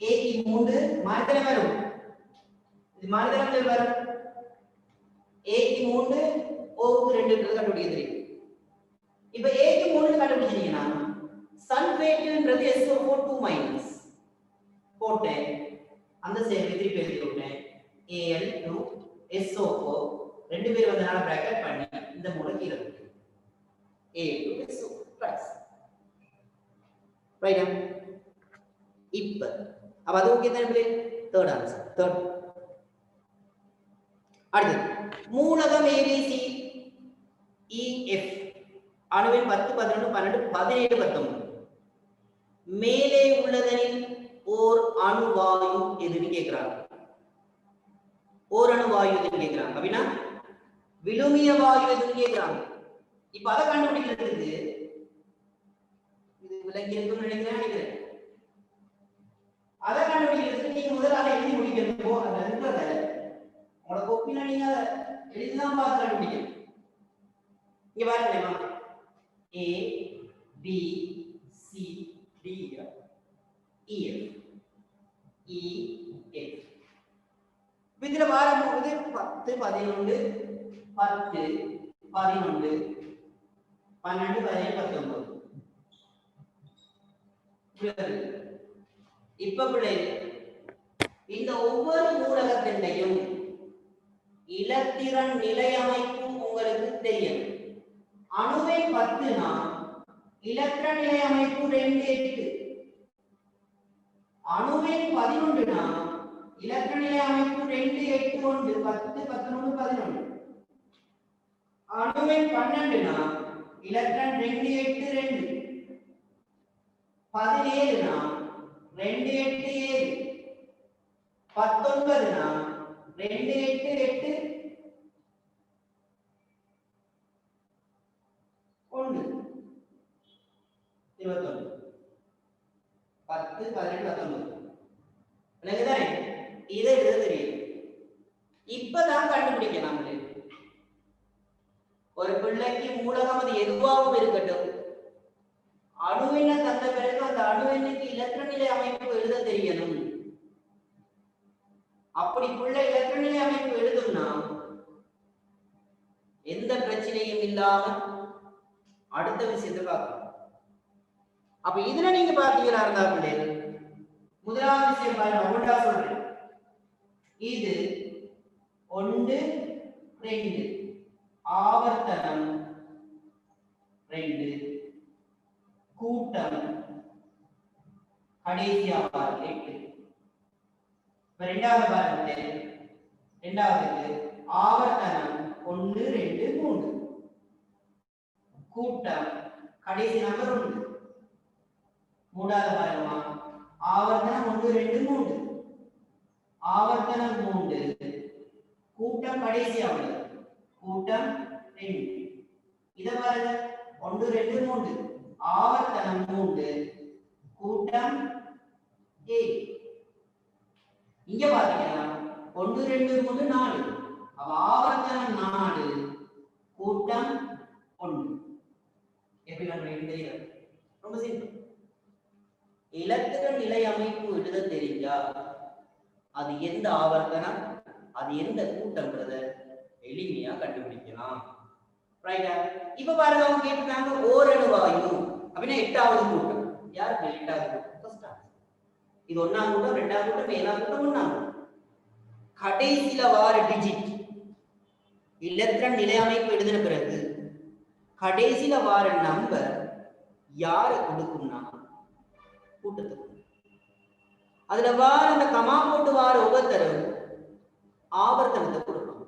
A க்கு 3 மாத்திரை வரும், இது மாத்திரை வரும். A க்கு 3 O க்கு 2 கண்டுபிடிக்க தெரியும். இப்ப A க்கு 3 கண்டுபிடிச்சீங்கன்னா சல்பேட்ன்றது SO4 போட்டேன், அந்த சேர்த்து திருப்பி எழுதி விட்டேன். Al2SO4 ரெண்டு பேர் வந்தனால பிராக்கெட் பண்ணி இந்த மூணு கீழே விட்டு A2SO ரைட். ரைட்டா? இப்ப அப்ப அது ஓகே தானே? Third answer. தேர்ட். அடுத்து மூலகம் ABC EF அணுவின் 10 11 12 17 19 மேலே உள்ளதனில் ஓர் அணுவாயு எதுன்னு கேக்குறாங்க. ஓர் அணுவாயு எதுன்னு கேக்குறாங்க அப்படின்னா விழுமிய வாயு எதுன்னு கேக்குறாங்க. இப்ப அதை கண்டுபிடிக்கிறதுக்கு இது விளங்கி இருக்கும்னு நினைக்கிறேன். அதை கண்டுபிடிக்கிறதுக்கு நீங்க முதல்ல அதை எழுதி முடிக்கணும். அந்த இருக்கிறத உங்களோட கொப்பினா நீங்க எழுதிதான் பார்த்து கண்டுபிடிக்கணும். இங்க பாருங்க, A B C D E F E F. இதுல வரும்போது 10 11 10 11 12 19. இப்ப பிள்ளை இந்த ஒவ்வொரு மூலகத்தின்றையும் இலத்திரன் நிலையமைப்பு உங்களுக்கு தெரியும். அணுவை 10 இலத்திரன் நிலையமைப்பு 2 8. அணுவை 11 இலத்திரன் நிலையமைப்பு 2 8 1 10 11 11. அணுவை 12 இலத்திரன் 2 8 2. 17 2 8 7. 19 2 8 8 1. 21 10 18 19. விளங்குதானே? இதை எழுத தெரியும். இப்பதான் கண்டுபிடிக்கலாம். ஒரு பிள்ளைக்கு மூலகம் அது எதுவாகவும் இருக்கட்டும், அணுவினை தந்த பிறகு அந்த அணுவினுக்கு இலத்திரன் நிலை அமைப்பு எழுத தெரியணும். அப்படி பிள்ளை இலத்திரன் நிலை அமைப்பு எழுதும்னா எந்த பிரச்சனையும் இல்லாம அடுத்த விஷயத்தை பார்க்கணும். அப்ப இதுல நீங்க பாத்தீங்களா இருந்தா பிள்ளைகள், முதலாவது விஷயம் பாருங்க, ஒன்றா சொல்றேன். இது 1 2 ஆவர்த்தனம் 2 கூட்டம் கடைசியாக 8. இரண்டாவது பாருங்க, இரண்டாவதுக்கு ஆவர்த்தனம் 1 2 3 கூட்டம் கடைசி நம்பர் 1. மூன்றாவது பாருங்க, ஆவர்த்தனம் 1 2 3 ஆவர்த்தனம் 3 கூட்டம் கடைசியாக கூட்டம் 2. இத பாருங்க, 1 2 3 ஆவர்த்தனம் 3 கூட்டம் 8. இங்க பாத்தீங்கன்னா 1 2 3 4. அப்ப ஆவர்த்தனம் 4 கூட்டம் 1. எப்படி நம்மளுக்கு தெரியும்? ரொம்ப சிம்பிள். இலத்திரன் நிலை அமைப்பு எழுத தெரிஞ்சா அது எந்த ஆவர்த்தனம், அது எந்த கூட்டம்ன்றத எளிமையா கண்டுபிடிக்கலாம். ரைட்டா? இப்ப பாருங்க, அவங்க கேட்டுட்டாங்க ஓரணு வாயு அப்படின்னா 8வது கூட்டம். யாருக்கு 8வது கூட்டம்? First answer. இது 1ஆம் கூட்டம், 2ஆம் கூட்டம், 7ஆம் கூட்டம், 1ஆம் கூட்டம். கடைசில வார டிஜிட் இலத்திரன் நிலை அமைப்பு எழுதின பிறகு கடைசில வார நம்பர் யாரு கொடுக்கும்னா கூட்டத்துக்கு. அதுல வார அந்த கமா போட்டு வார ஒவ்வொருத்தரும் ஆவர்த்தனத்தை கொடுக்கணும்.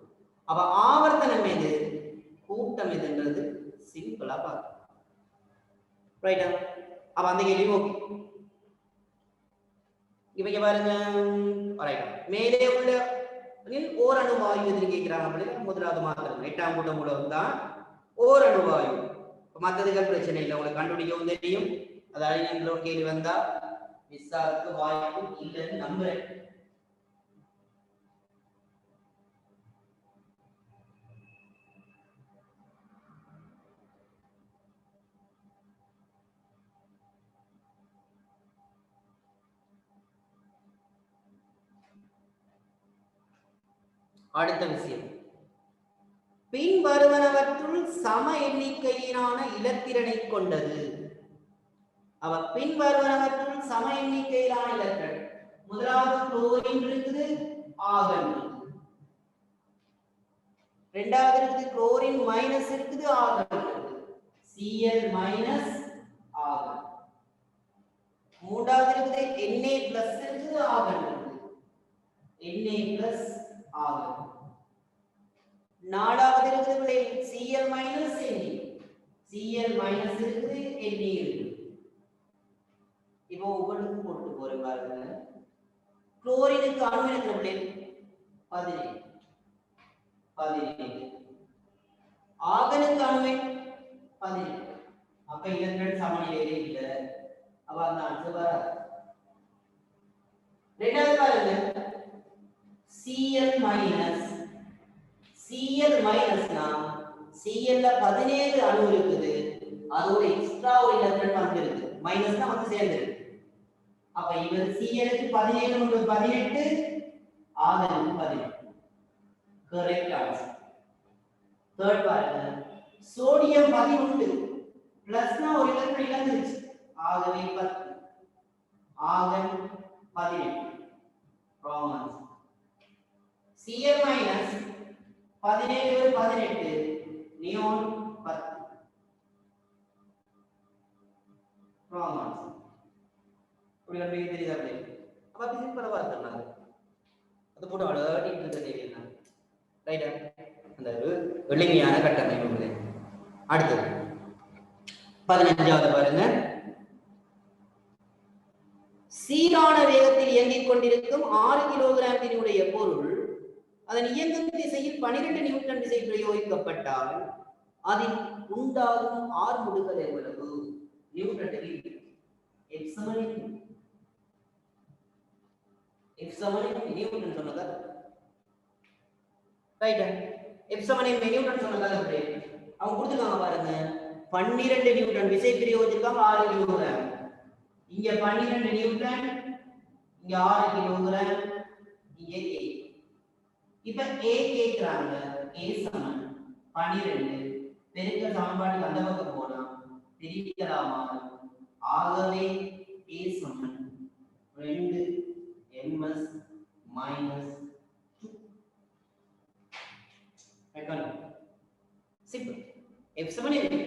அப்ப ஆவர்த்தனம் எது, கூட்டம் எதுன்றது சிம்பிளா பார்க்கணும். ரைட்டா? அப்ப அந்த கேள்வி ஓகே. இவங்க பாருங்க, மேலே உள்ள ஓரணு வாயு எதுன்னு கேட்கிறாங்க. அப்படின்னா முதலாவது மாத்திரம் 8ஆம் கூட்டம் மூலம் தான் ஓரணு வாயு. மற்றதுகள் பிரச்சனை இல்லை, உங்களுக்கு கண்டுபிடிக்கவும் தெரியும். அதாவது நீங்களும் கேள்வி வந்தா விசாருக்கு வாய்ப்பு இல்லைன்னு நம்புறேன். அடுத்த விஷயம், பின் வருவனவற்றுள் சம எண்ணிக்கையிலான இலத்திரனை கொண்டது. அவ பின் வருவனவற்றுள் சம எண்ணிக்கையிலான இலத்திரன். முதலாவது குளோரின் இருக்குது, ஆர்கான் இருக்குது. இரண்டாவது இருக்குது குளோரின் மைனஸ் இருக்குது, ஆர்கான் இருக்குது. Cl minus argon. மூன்றாவது இருக்குது Na பிளஸ் இருக்குது, ஆர்கான் இருக்குது. Na plus argon. நாலாவது இருக்குது Cl minus Na. Cl minus இருக்குது, Na இருக்குது. இப்போ ஒவ்வொன்றுக்கும் போட்டு போறேன் பாருங்க. குளோரினுக்கு அணு எத்தனை? 17. ஆர்கானுக்கு அணு 17. அப்ப இலத்திரன் சமநிலையிலே இல்ல. அப்ப அந்த ஆன்சர் வராது. ரெண்டாவது பாருங்க, Cl மைனஸ். Cl மைனஸ்னா Cl ல 17 அணு இருக்குது, அதோட எக்ஸ்ட்ரா ஒரு எலக்ட்ரான் வந்துருக்கு மைனஸ்னா வந்து சேர்ந்துருக்கு அப்ப இவர் Cl க்கு 17 × 18 ஆதனுக்கு 18 கரெக்ட் ஆன்சர் தேர்ட் பாருங்க சோடியம் 11 பிளஸ்னா ஒரு எலக்ட்ரான் இழந்துருச்சு ஆகவே 10 ஆகன் 18 wrong answer Cl minus 17 18 neon 10 wrong answer ஒரு கம்பி தெரியுதா அப்படி அப்ப அது சிம்பிளா பார்த்தனால அது போட்டு அழகாடி தெரியுதுனா ரைட்டா அந்த எளிமையான கட்டமைப்பு அடுத்து 15வது பாருங்க சீரான வேகத்தில் இயங்கிக் கொண்டிருக்கும் 6 கிலோகிராமினுடைய பொருள் அதன் இயங்கும் திசையில் 12 நியூட்டன் விசை பிரயோகிக்கப்பட்டால் அதில் உண்டாகும் ஆர்முடுகல் எவ்வளவு நியூட்டனில் F நியூட்டன் சொன்னதா ரைட்டா F நியூட்டன் சொன்னதா அப்படியே அவங்க கொடுத்துருக்காங்க பாருங்க 12 நியூட்டன் விசை பிரயோகிச்சிருக்காங்க 6 கிலோகிராம் இங்க 12 நியூட்டன் இங்க 6 கிலோகிராம் இங்க A இப்ப A கேக்குறாங்க A சமம் 12 பெருக்கல் சமன்பாட்டுக்கு அந்த பக்கம் போனா பிரிக்கலாமா ஆகவே A சமம் 2 ms minus 2 icon simple F7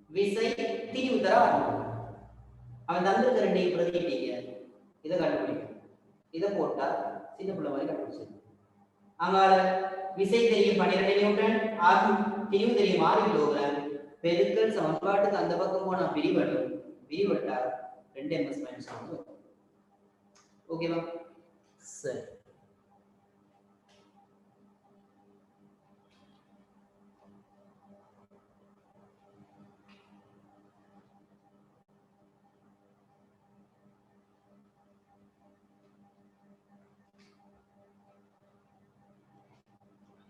விசை திரிவு தர அவன் தந்திருக்க ரெண்டையும் பிரதிட்டீங்க இதை கண்டுபிடிக்கும் இதை போட்டா சின்ன பிள்ளை மாதிரி கண்டுபிடிச்சு அங்கால விசை தெரியும் 12 நியூட்டன் திரிவு தெரியும் 6 கிலோகிராம் பெருக்கல் சமன்பாட்டுக்கு அந்த பக்கம் போனா பிரிவட்டா 2 ms minus 1 ஓகேவா சரி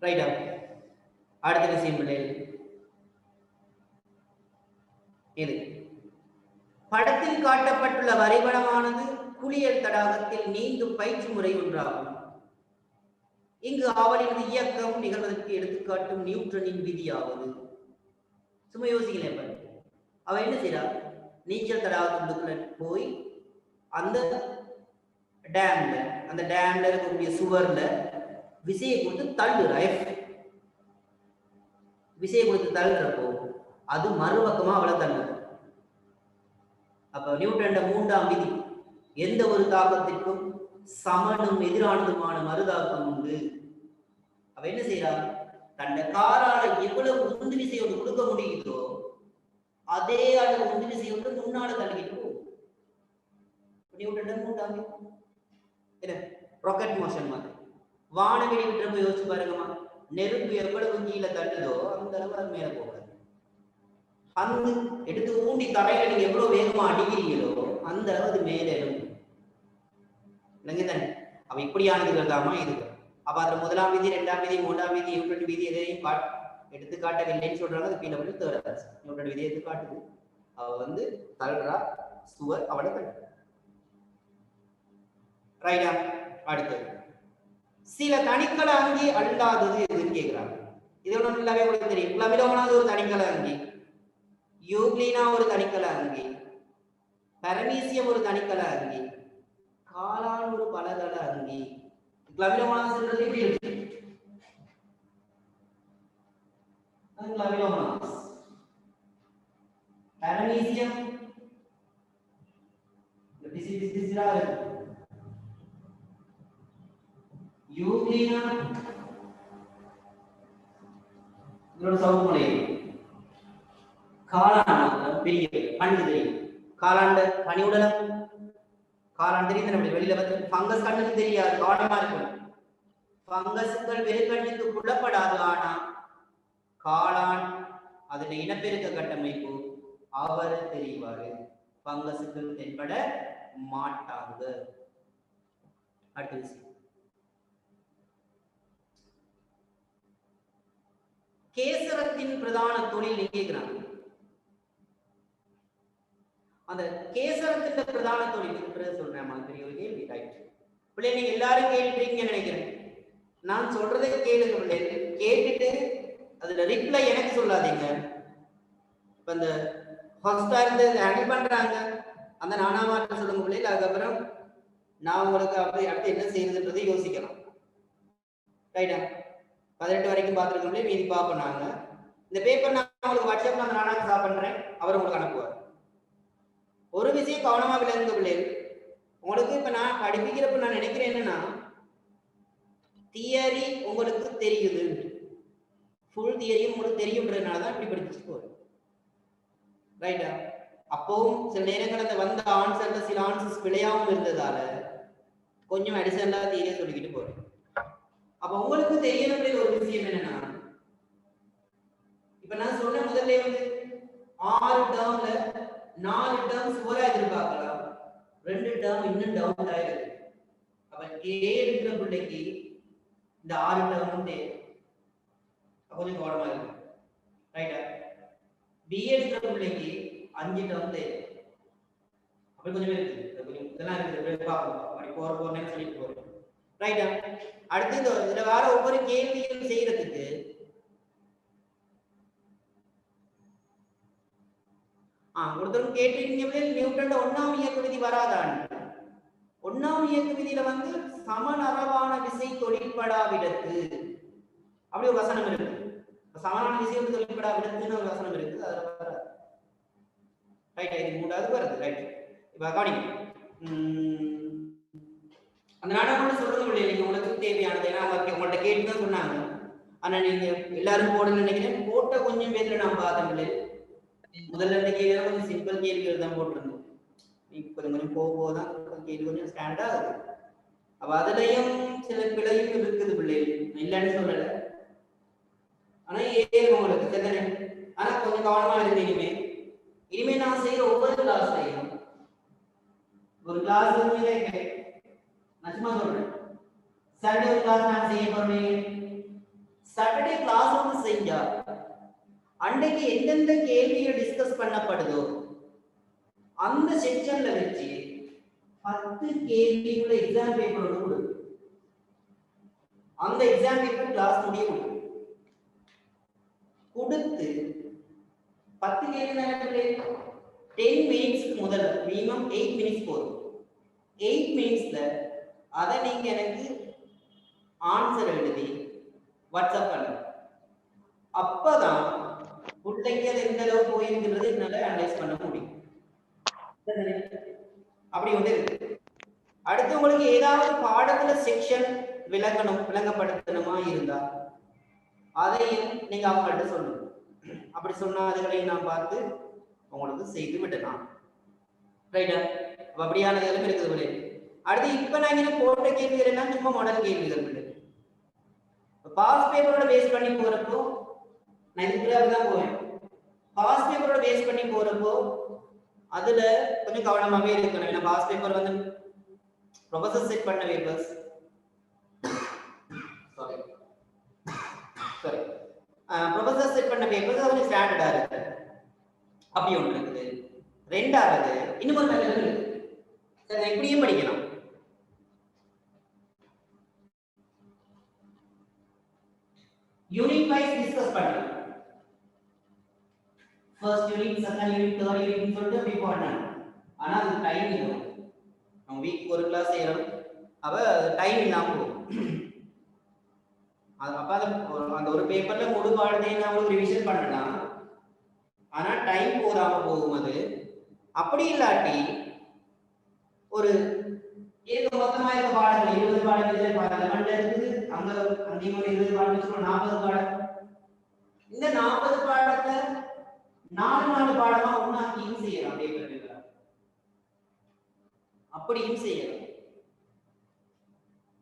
ரைட்டா அடுத்த விஷயம் இது படத்தில் காட்டப்பட்டுள்ள வரைபடமானது குளியல் தடாகத்தில் நீந்தும் பயிற்சி முறை ஒன்றாகும் இங்கு அவளின் இயக்கம் நிகழ்வதற்கு எடுத்துக்காட்டும் நியூட்டனின் விதியாவது சும்மா யோசிக்கல அவ என்ன செய்யறா நீச்சல் தடாகத்துக்குள்ள போய் அந்த டேம்ல இருக்கக்கூடிய சுவர்ல விசையை கொடுத்து தள்ளுறா விசையை கொடுத்து தள்ளுறப்போ அது மறுபக்கமா அவளை தள்ளுது அப்ப நியூட்டன் 3ஆம் விதி எந்த ஒரு தாக்கத்திற்கும் சமனும் எதிரானதுமான மறுதாக்கம் உண்டு அவ என்ன செய்யறா தன்னை காரால எவ்வளவு உந்து விசையோடு கொடுக்க முடியுதோ அதே அளவு உந்து விசையோடு முன்னால தள்ளிக்கிட்டு நியூட்டன் 3ஆம் விதி என்ன ராக்கெட் மோஷன் மாதிரி வானவெளி விட்டுறப்ப யோசிச்சு பாருங்கம்மா நெருப்பு எவ்வளவு கீழே தள்ளுதோ அந்த அளவு அது மேல போகாது அந்த எடுத்து ஊண்டி தரையில நீங்க எவ்வளவு வேகமா அடிக்கிறீங்களோ அந்த அளவு அது மேல எழும் தானே அவ இப்படியானதுகள் தாமா இருக்கு அப்ப அதுல 1ஆம் விதி 2ஆம் விதி 3ஆம் விதி நியூட்டன் விதி எதையும் எடுத்து காட்டவில்லைன்னு சொல்றாங்க அது கீழே வந்து தேர்ட் நியூட்டன் விதி எடுத்து காட்டுது அவ வந்து தள்ளுறா சுவர் அவளை தள்ளு ரைட்டா அடுத்தது சில தனிக்கல அங்கி அல்லாதது எதுன்னு கேட்கிறாங்க இது ஒன்றும் இல்லாவே உங்களுக்கு தெரியும் பிளமிடோனாவது ஒரு தனிக்கல அங்கி யூக்ளினா ஒரு தனிக்கல அங்கி பரமீசியம் ஒரு தனிக்கல அங்கி காளான் ஒரு பலதள அங்கி பிளமிடோனாஸ் எப்படி இருக்கு பிளமிடோனாஸ் பரமீசியம் யூக்ளினா இதோட சவுமுறை காளான் பெரிய கண்ணு தெரியும் காளாண்ட பனி உடலம் காளான் தெரியும் நம்ம வெளியில வந்து ஃபங்கஸ் கண்ணுக்கு தெரியாது காரணமா இருக்கும் ஃபங்கஸ்கள் வெறுக்கண்ணுக்கு புலப்படாது ஆனா காளான் அதோட இனப்பெருக்க கட்டமைப்பு அவர் தெரிவாரு ஃபங்கஸ்கள் தென்பட மாட்டாங்க அடுத்த விஷயம் கேசரத்தின் பிரதான தொழில் கேட்கிறாங்க அந்த கேசவத்தின் பிரதான தொழில் சொல்றேன் பெரிய ஒரு கேள்வி. ரைட் பிள்ளை, நீங்க எல்லாரும் கேட்டுருக்கீங்கன்னு நினைக்கிறேன். நான் சொல்றதை கேளுங்க பிள்ளை, கேட்டுட்டு அதுல ரிப்ளை எனக்கு சொல்லாதீங்க. இப்ப அந்த ஃபர்ஸ்டா இருந்து ஹேண்டில் பண்றாங்க அந்த நானாமாட்ட சொல்லுங்க பிள்ளைகள். அதுக்கப்புறம் நான் உங்களுக்கு அப்படி அடுத்து என்ன செய்யுதுன்றதை யோசிக்கலாம். ரைட்டா? 18 வரைக்கும் பார்த்துருக்கோம்லே, மீதி பார்ப்போம். நாங்க இந்த பேப்பர் நான் உங்களுக்கு வாட்ஸ்அப்ல அந்த நானாக்கு ஸ்டாப் பண்றேன், அவர் உங்களுக்கு அனுப்புவார். ஒரு விஷயம் கவனமா விளங்குங்க பிள்ளைகள். உங்களுக்கு இப்ப நான் படிப்பிக்கிறப்ப நான் நினைக்கிறேன் என்னன்னா, தியரி உங்களுக்கு தெரியுது, ஃபுல் தியரியும் உங்களுக்கு தெரியும்ன்றதுனாலதான் இப்படி படிச்சு போறேன். ரைட்டா? அப்பவும் சில நேரங்கள் அந்த வந்த ஆன்சர்ல சில ஆன்சர்ஸ் பிழையாவும் இருந்ததால கொஞ்சம் அடிஷனலா தியரியை சொல்லிக்கிட்டு போறேன். அப்ப உங்களுக்கு தெரியணும் ஒரு விஷயம் என்னன்னா, இப்ப நான் சொன்ன முதல்ல வந்து 6 டேர்ம்ல 4 டேர்ம் சுவரா எதிர்பார்க்கலாம், 2 டேர்ம் இன்னும் டவுட் ஆயிருக்கு. அப்ப ஏ இருக்கிற பிள்ளைக்கு இந்த 6 டேர்மும் தேவை, கொஞ்சம் கவனமா இருக்கு. ரைட்டா? பி எடுக்கிற பிள்ளைக்கு 5 டேர்ம் தேவை, அப்படி கொஞ்சம் இருக்கு. கொஞ்சம் இதெல்லாம் இருக்குது, பார்ப்போம். அப்படி போறேன்னு சொல்லிட்டு போறேன். ரைட்டா? அடுத்து இதுல வர ஒவ்வொரு கேள்வியும் செய்யறதுக்கு ஒருத்தரும் கேட்டிருக்கீங்க, நியூட்டன் 1ஆம் இயக்க விதி வராதான்? 1ஆம் இயக்க விதியில வந்து சமநரவான விசை தொழிற்படாவிடத்து அப்படி ஒரு வசனம் இருக்கு. சமனான விசை வந்து தொழிற்படாவிடத்துன்னு ஒரு வசனம் இருக்கு, அதுல வராது. ரைட்? இது 3வது வருது. ரைட்? இப்ப கவனிங்க, அந்த நாடகம் சொல்றது நீங்க உங்களுக்கு தேவையானது. ஏன்னா உங்கள்ட்ட கேட்டுதான் சொன்னாங்க. ஆனா நீங்க எல்லாரும் போடணும்னு நினைக்கிறேன். போட்ட கொஞ்சம் பேர்ல நான் பார்த்தேன். முதல்ல இருந்த கேள்வி கொஞ்சம் சிம்பிள் கேள்விகள் தான் போட்டிருந்தோம். கொஞ்சம் கொஞ்சம் போதான் கேள்வி கொஞ்சம் ஸ்டாண்டர்ட் ஆகுது. அப்ப அதுலயும் சில பிழையும் இருக்குது பிள்ளைகள், இல்லைன்னு சொல்லல. ஆனா ஏன் உங்களுக்கு தெரியல. ஆனா கொஞ்சம் கவனமா இருக்கு. இனிமே நான் செய்யற ஒவ்வொரு கிளாஸ்லையும் ஒரு கிளாஸ் நான் சும்மா சொல்றேன், சாட்டர்டே கிளாஸ் நான் செய்ய போறேன். சாட்டர்டே கிளாஸ் வந்து செஞ்சா அன்றைக்கு எந்தெந்த கேள்விகள் டிஸ்கஸ் பண்ணப்படுதோ அந்த செக்ஷன்ல வச்சு 10 கேள்விகளோட எக்ஸாம் பேப்பர் கொடு. அந்த எக்ஸாம் பேப்பர் கிளாஸ் முடிய கொடுத்து 10 கேள்வி 10 மினிட்ஸ்க்கு முதல்ல மினிமம் 8 மினிட்ஸ் போதும். 8 மினிட்ஸ்ல அதை நீங்க எனக்கு ஆன்சர் எழுதி வாட்ஸ்அப் பண்ணுங்க. அப்பதான் பிள்ளைக்கு அது எந்த அளவு போயிருக்கிறது என்னால அனலைஸ் பண்ண முடியும். அப்படி வந்து இருக்கு. அடுத்து உங்களுக்கு ஏதாவது பாடத்துல செக்ஷன் விளங்கப்படுத்தணுமா இருந்தா அதையும் நீங்க அவங்கள்ட்ட சொல்லணும். அப்படி சொன்னா அதுகளையும் நான் பார்த்து உங்களுக்கு செய்து விடலாம். ரைட்டா? அப்படியானதுகளும் இருக்குது. அடுத்து இப்ப நான் இங்க போட்ட கேள்விகள் எல்லாம் சும்மா மாடல் கேள்விகள். பாஸ் பேப்பரோட பேஸ் பண்ணி போறப்போ நான் இதுதான் போவேன். பாஸ் பேப்பரோட பேஸ் பண்ணி போறப்போ அதுல கொஞ்சம் கவனமாவே இருக்கணும். ஏன்னா பாஸ் பேப்பர் வந்து ப்ரொஃபசர் செட் பண்ண பேப்பர்ஸ், ப்ரொஃபசர் செட் பண்ண பேப்பர்ஸ் கொஞ்சம் ஸ்டாண்டர்டா இருக்கு. அப்படி ஒன்று இருக்குது. 2வது இன்னும் ஒரு மெத்தட் இருக்கு. இப்படியும் படிக்கலாம். யூனிட் வைஸ் டிஸ்கஸ் பண்ணலாம். First unit, second unit, third unit சொல்லிட்டு அப்படி போடணும். ஆனா அது டைம் இல்லை. நம்ம வீக் ஒரு கிளாஸ் செய்யறோம், அப்ப டைம் இல்லாம போகும். அப்ப அந்த ஒரு பேப்பர்ல முழு பாடத்தையும் நாம ரிவிஷன் பண்ணலாம். ஆனா டைம் போதாம போகும். அது அப்படி இல்லாட்டி ஒரு மொத்தமா இருக்க பாடங்கள் 20 பாடங்கள் 11 இருக்குது. அங்கேயும் ஒரு 20 பாடம் வச்சுக்கணும், 40 பாடம். இந்த 40 பாடத்தை 4 பாடமா ஒண்ணாக்கியும் செய்யலாம். அப்படியும் செய்யலாம்.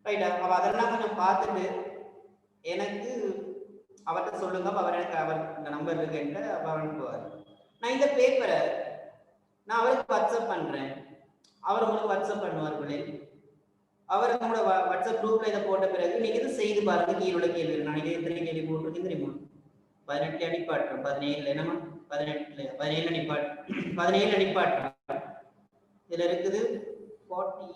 ரைட்டா? அப்ப அதெல்லாம் கொஞ்சம் பார்த்துட்டு எனக்கு அவர்கிட்ட சொல்லுங்க. அவர் எனக்கு அவர் இந்த நம்பர் இருக்குன்ற அவர் அனுப்புவார். நான் இந்த பேப்பரை நான் அவருக்கு வாட்ஸ்அப் பண்றேன், அவர் உங்களுக்கு வாட்ஸ்அப் பண்ணுவார். அவர் நம்மளோட வாட்ஸ்அப் குரூப்ல இதை போட்ட பிறகு நீங்க இதை செய்து பாருங்க. கீழே உள்ள கேள்வி நான் எத்தனை கேள்வி போட்டிருக்கேன் தெரியுமா? 18 நிப்பாட்டுறோம். 17 என்னமா 18 17 நிப்பாட்டுறோம். இதுல இருக்குது 40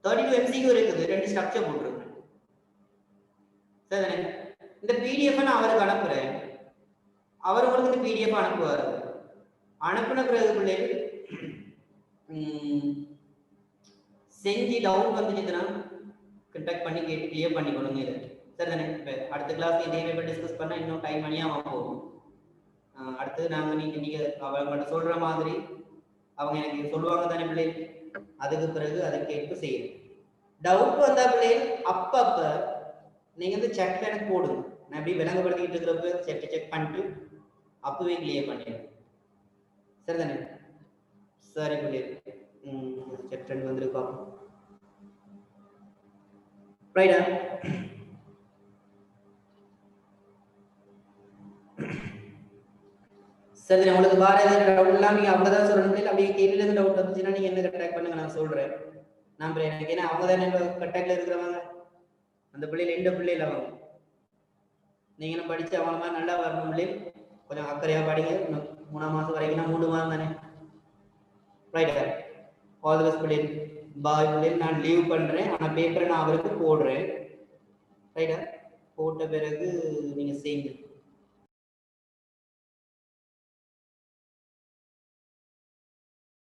32 MCQ இருக்குது. 2 ஸ்ட்ரக்சர் போட்டுருக்கேன். சரி, இந்த பிடிஎஃப் நான் அவருக்கு அனுப்புறேன். அவர் உங்களுக்கு இந்த பிடிஎஃப் அனுப்புவார். அனுப்புன பிறகு பிள்ளைகள் செஞ்சு டவுட் வந்துச்சுன்னா கண்டாக்ட் பண்ணி கேட்டு கிளியர் பண்ணி கொடுங்க. இதை சரிதானே? இப்போ அடுத்த கிளாஸ் இதே பேப்பர் டிஸ்கஸ் பண்ணால் இன்னும் டைம் மணியாக போகும். அடுத்தது நாங்கள் நீங்கள் அவங்கள்ட்ட சொல்கிற மாதிரி அவங்க எனக்கு சொல்லுவாங்க தானே பிள்ளைகள், அதுக்கு பிறகு அதை கேட்டு செய்யணும். டவுட் வந்தா பிள்ளைகள் அப்பப்போ நீங்கள் வந்து செக்ல எனக்கு போடுங்க. நான் எப்படி விளங்கப்படுத்திக்கிட்டு இருக்கிறப்ப செக் பண்ணிட்டு அப்பவே கிளியர் பண்ணிடுறேன். சரிதானே? சரி பிள்ளைகள், செக் ரெண்டு வந்துருக்கா ரைடா? சரி, உங்களுக்கு வேற ஏதாவது டவுட் இல்லாம நீங்க அவ்வளவுதான் சொல்லணும். அப்படியே கேள்வியில இருந்து டவுட் வந்துச்சுன்னா நீங்க என்ன கட்டாக் பண்ணுங்க, நான் சொல்றேன். நான் எனக்கு ஏன்னா அவங்க தானே கட்டாக்ல இருக்கிறவங்க, அந்த பிள்ளைகள் எந்த பிள்ளைகள் அவங்க நீங்களும் படிச்சு அவங்க மாதிரி நல்லா வரணும். பிள்ளைகள் கொஞ்சம் அக்கறையா படிங்க. 3ஆம் மாசம் வரைக்கும் 3 மாதம் தானே. ரைட்டா? ஆல் தி பெஸ்ட் பிள்ளைகள். பாய் பிள்ளைகள். நான் லீவ் பண்றேன், ஆனா பேப்பரை நான் அவருக்கு போடுறேன். ரைட்டா? போட்ட பிறகு நீங்க செய்யுங்க.